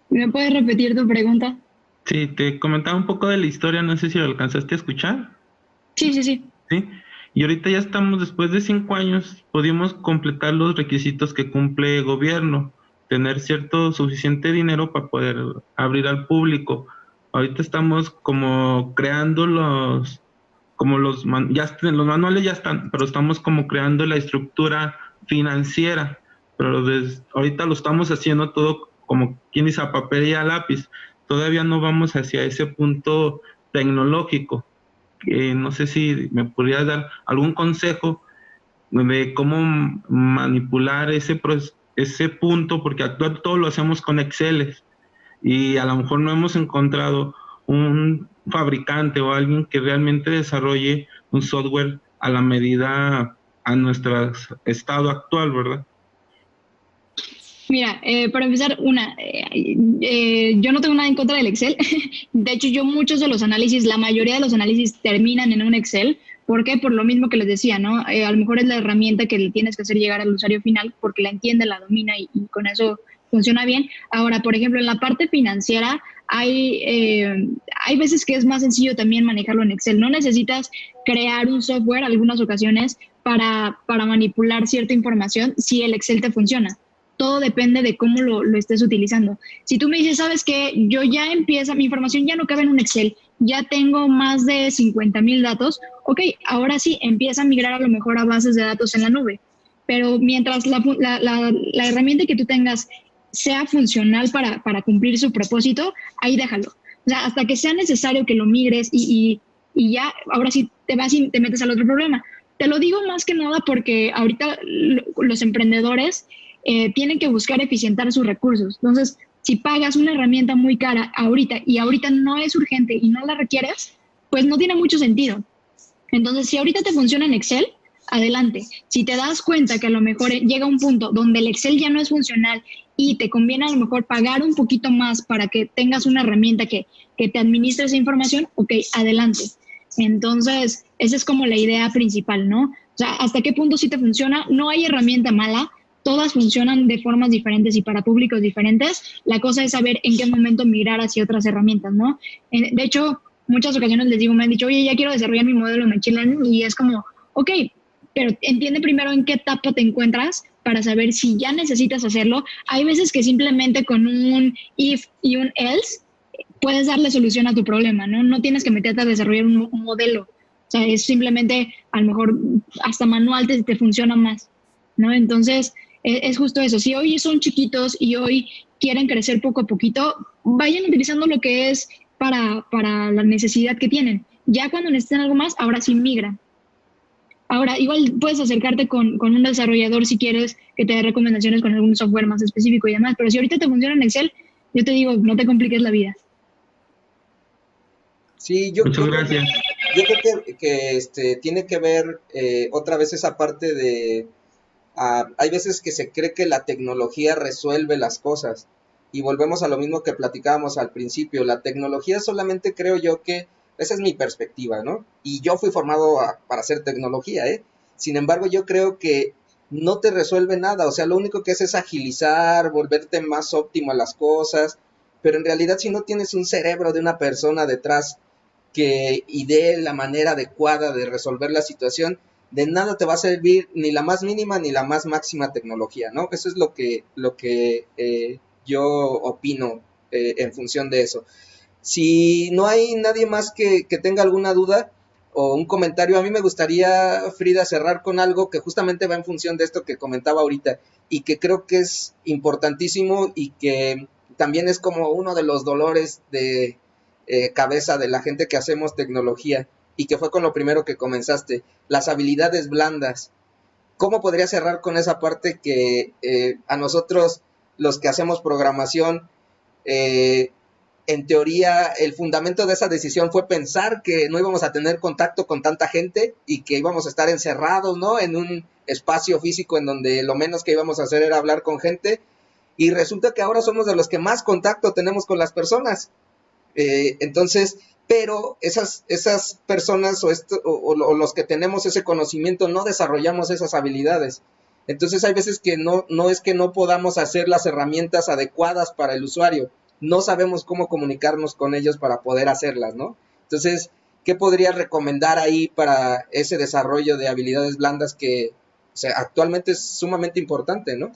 ¿Me puedes repetir tu pregunta? Sí, te comentaba un poco de la historia, no sé si lo alcanzaste a escuchar. Sí. Sí, y ahorita ya estamos, después de 5 años, pudimos completar los requisitos que cumple el gobierno, tener cierto suficiente dinero para poder abrir al público. Ahorita estamos como creando los manuales ya están, pero estamos como creando la estructura financiera, pero ahorita lo estamos haciendo todo como quien dice a papel y a lápiz. Todavía no vamos hacia ese punto tecnológico. No sé si me podrías dar algún consejo de cómo manipular ese punto, porque actualmente todo lo hacemos con Excel y a lo mejor no hemos encontrado un fabricante o alguien que realmente desarrolle un software a la medida a nuestro estado actual, ¿verdad? Mira, para empezar, yo no tengo nada en contra del Excel. De hecho, muchos de los análisis, la mayoría de los análisis terminan en un Excel. ¿Por qué? Por lo mismo que les decía, ¿no? A lo mejor es la herramienta que le tienes que hacer llegar al usuario final porque la entiende, la domina y con eso funciona bien. Ahora, por ejemplo, en la parte financiera hay veces que es más sencillo también manejarlo en Excel. No necesitas crear un software algunas ocasiones para manipular cierta información si el Excel te funciona. Todo depende de cómo lo estés utilizando. Si tú me dices, ¿sabes qué? Yo ya mi información ya no cabe en un Excel, ya tengo más de 50,000 datos, ok, ahora sí, empieza a migrar a lo mejor a bases de datos en la nube. Pero mientras la herramienta que tú tengas sea funcional para cumplir su propósito, ahí déjalo. O sea, hasta que sea necesario que lo migres y ya, ahora sí te vas y te metes al otro problema. Te lo digo más que nada porque ahorita los emprendedores tienen que buscar eficientar sus recursos. Entonces, si pagas una herramienta muy cara ahorita y ahorita no es urgente y no la requieres, pues no tiene mucho sentido. Entonces, si ahorita te funciona en Excel, adelante. Si te das cuenta que a lo mejor llega un punto donde el Excel ya no es funcional y te conviene a lo mejor pagar un poquito más para que tengas una herramienta que te administre esa información, ok, adelante. Entonces, esa es como la idea principal, ¿no? O sea, ¿hasta qué punto sí te funciona? No hay herramienta mala. Todas funcionan de formas diferentes y para públicos diferentes. La cosa es saber en qué momento migrar hacia otras herramientas, ¿no? De hecho, muchas ocasiones les digo, me han dicho, oye, ya quiero desarrollar mi modelo de Machine Learning, y es como, ok, pero entiende primero en qué etapa te encuentras para saber si ya necesitas hacerlo. Hay veces que simplemente con un if y un else puedes darle solución a tu problema, ¿no? No tienes que meterte a desarrollar un modelo. O sea, es simplemente, a lo mejor, hasta manual te funciona más, ¿no? Entonces, es justo eso. Si hoy son chiquitos y hoy quieren crecer poco a poquito, vayan utilizando lo que es para la necesidad que tienen. Ya cuando necesiten algo más, ahora sí migran. Ahora, igual puedes acercarte con un desarrollador si quieres que te dé recomendaciones con algún software más específico y demás, pero si ahorita te funciona en Excel, yo te digo, no te compliques la vida. Sí, Muchas gracias. yo creo que tiene que ver otra vez esa parte de, hay veces que se cree que la tecnología resuelve las cosas y volvemos a lo mismo que platicábamos al principio, la tecnología solamente creo yo que, esa es mi perspectiva, ¿no? Y yo fui formado para hacer tecnología, ¿eh? Sin embargo, yo creo que no te resuelve nada, o sea, lo único que es agilizar, volverte más óptimo a las cosas, pero en realidad si no tienes un cerebro de una persona detrás que idee la manera adecuada de resolver la situación, de nada te va a servir ni la más mínima ni la más máxima tecnología, ¿no? Eso es lo que yo opino en función de eso. Si no hay nadie más que tenga alguna duda o un comentario, a mí me gustaría, Frida, cerrar con algo que justamente va en función de esto que comentaba ahorita y que creo que es importantísimo y que también es como uno de los dolores de cabeza de la gente que hacemos tecnología y que fue con lo primero que comenzaste, las habilidades blandas. ¿Cómo podría cerrar con esa parte que a nosotros, los que hacemos programación, en teoría, el fundamento de esa decisión fue pensar que no íbamos a tener contacto con tanta gente y que íbamos a estar encerrados, ¿no? En un espacio físico en donde lo menos que íbamos a hacer era hablar con gente, y resulta que ahora somos de los que más contacto tenemos con las personas. Entonces, pero esas personas o los que tenemos ese conocimiento no desarrollamos esas habilidades. Entonces hay veces que no es que no podamos hacer las herramientas adecuadas para el usuario, no sabemos cómo comunicarnos con ellos para poder hacerlas, ¿no? Entonces, ¿qué podría recomendar ahí para ese desarrollo de habilidades blandas que, o sea, actualmente es sumamente importante, ¿no?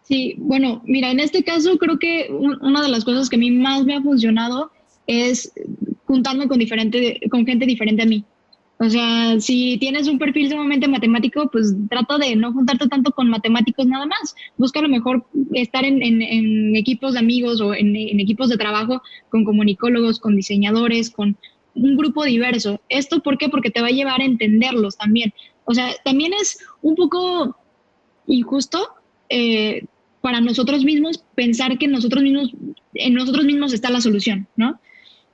Sí, bueno, mira, en este caso creo que una de las cosas que a mí más me ha funcionado es juntarme con gente diferente a mí. O sea, si tienes un perfil sumamente matemático, pues trata de no juntarte tanto con matemáticos nada más. Busca a lo mejor estar en equipos de amigos o en equipos de trabajo con comunicólogos, con diseñadores, con un grupo diverso. ¿Esto por qué? Porque te va a llevar a entenderlos también. O sea, también es un poco injusto eh, para nosotros mismos pensar que en nosotros mismos está la solución, ¿no?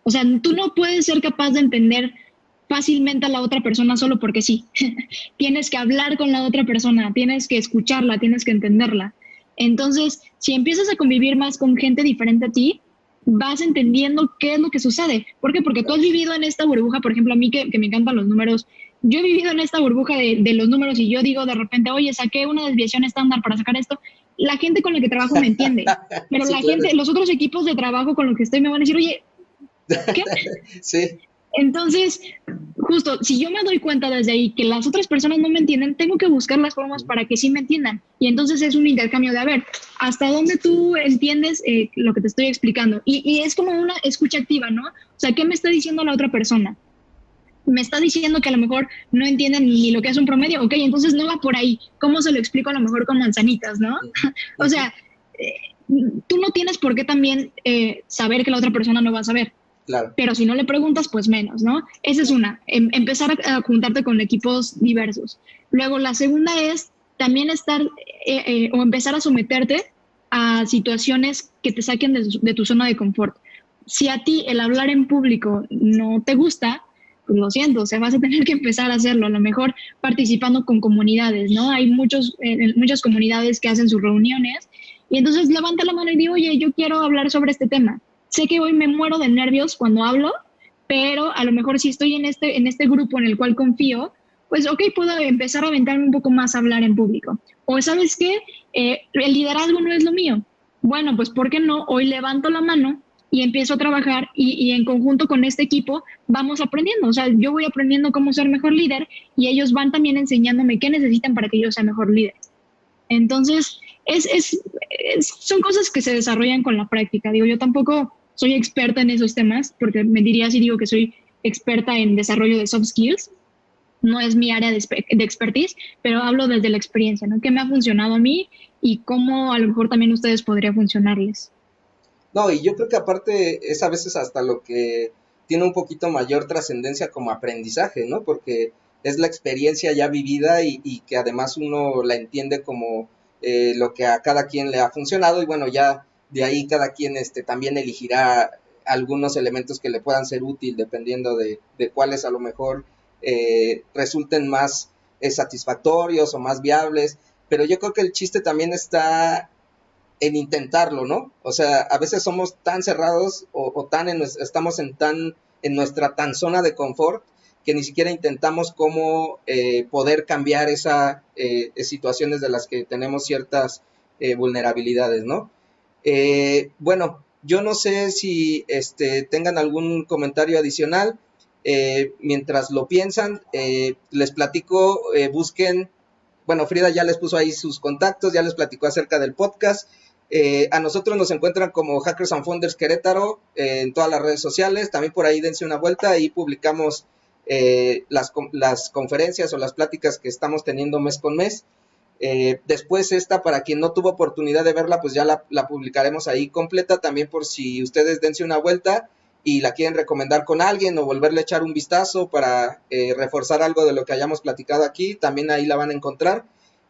O sea, tú no puedes ser capaz de entender fácilmente a la otra persona solo porque sí. Tienes que hablar con la otra persona, tienes que escucharla, tienes que entenderla. Entonces, si empiezas a convivir más con gente diferente a ti, vas entendiendo qué es lo que sucede. ¿Por qué? Porque tú has vivido en esta burbuja, por ejemplo, a mí que me encantan los números, yo he vivido en esta burbuja de los números y yo digo de repente, oye, saqué una desviación estándar para sacar esto. La gente con la que trabajo me entiende, pero sí, la claro. Gente, los otros equipos de trabajo con los que estoy me van a decir, oye, ¿qué? Sí. Entonces, justo, si yo me doy cuenta desde ahí que las otras personas no me entienden, tengo que buscar las formas para que sí me entiendan. Y entonces es un intercambio de, a ver, ¿hasta dónde tú entiendes lo que te estoy explicando? Y es como una escucha activa, ¿no? O sea, ¿qué me está diciendo la otra persona? Me está diciendo que a lo mejor no entienden ni lo que es un promedio. Ok, entonces no va por ahí. ¿Cómo se lo explico a lo mejor con manzanitas, no? O sea, tú no tienes por qué también saber que la otra persona no va a saber. Claro. Pero si no le preguntas, pues menos, ¿no? Esa es una, empezar a juntarte con equipos diversos. Luego, la segunda es también estar o empezar a someterte a situaciones que te saquen de tu zona de confort. Si a ti el hablar en público no te gusta, pues lo siento, o sea, vas a tener que empezar a hacerlo, a lo mejor participando con comunidades, ¿no? Hay muchas comunidades que hacen sus reuniones y entonces levanta la mano y digo, oye, yo quiero hablar sobre este tema. Sé que hoy me muero de nervios cuando hablo, pero a lo mejor si estoy en este grupo en el cual confío, pues ok, puedo empezar a aventarme un poco más a hablar en público. O ¿sabes qué? El liderazgo no es lo mío. Bueno, pues ¿por qué no? Hoy levanto la mano y empiezo a trabajar y en conjunto con este equipo vamos aprendiendo. O sea, yo voy aprendiendo cómo ser mejor líder y ellos van también enseñándome qué necesitan para que yo sea mejor líder. Entonces, son cosas que se desarrollan con la práctica. Digo, yo tampoco soy experta en esos temas, porque mentiría si digo que soy experta en desarrollo de soft skills. No es mi área de expertise, pero hablo desde la experiencia, ¿no? ¿Qué me ha funcionado a mí y cómo a lo mejor también a ustedes podría funcionarles? No, y yo creo que aparte es a veces hasta lo que tiene un poquito mayor trascendencia como aprendizaje, ¿no? Porque es la experiencia ya vivida y que además uno la entiende como lo que a cada quien le ha funcionado y bueno, ya de ahí cada quien también elegirá algunos elementos que le puedan ser útil dependiendo de cuáles a lo mejor resulten más satisfactorios o más viables, pero yo creo que el chiste también está en intentarlo, ¿no? O sea, a veces somos tan cerrados o estamos en nuestra tan zona de confort que ni siquiera intentamos cómo poder cambiar esas situaciones de las que tenemos ciertas vulnerabilidades, ¿no? Bueno, yo no sé si tengan algún comentario adicional. Mientras lo piensan, les platico, busquen, bueno, Frida ya les puso ahí sus contactos, ya les platicó acerca del podcast. A nosotros nos encuentran como Hackers and Founders Querétaro en todas las redes sociales, también por ahí dense una vuelta, ahí publicamos las conferencias o las pláticas que estamos teniendo mes con mes. Después esta, para quien no tuvo oportunidad de verla, pues ya la publicaremos ahí completa, también por si ustedes dense una vuelta y la quieren recomendar con alguien o volverle a echar un vistazo para reforzar algo de lo que hayamos platicado aquí, también ahí la van a encontrar.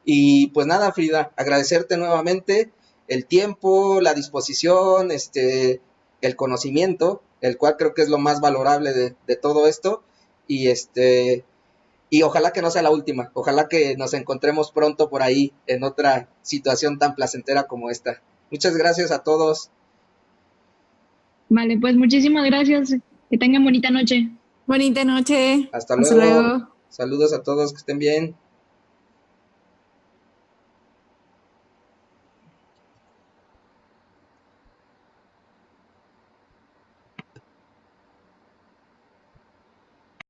Y pues nada, Frida, agradecerte nuevamente el tiempo, la disposición, el conocimiento, el cual creo que es lo más valorable de todo esto, y ojalá que no sea la última, ojalá que nos encontremos pronto por ahí en otra situación tan placentera como esta. Muchas gracias a todos. Vale, pues muchísimas gracias. Que tengan bonita noche. Bonita noche. Hasta luego. Saludos a todos, que estén bien.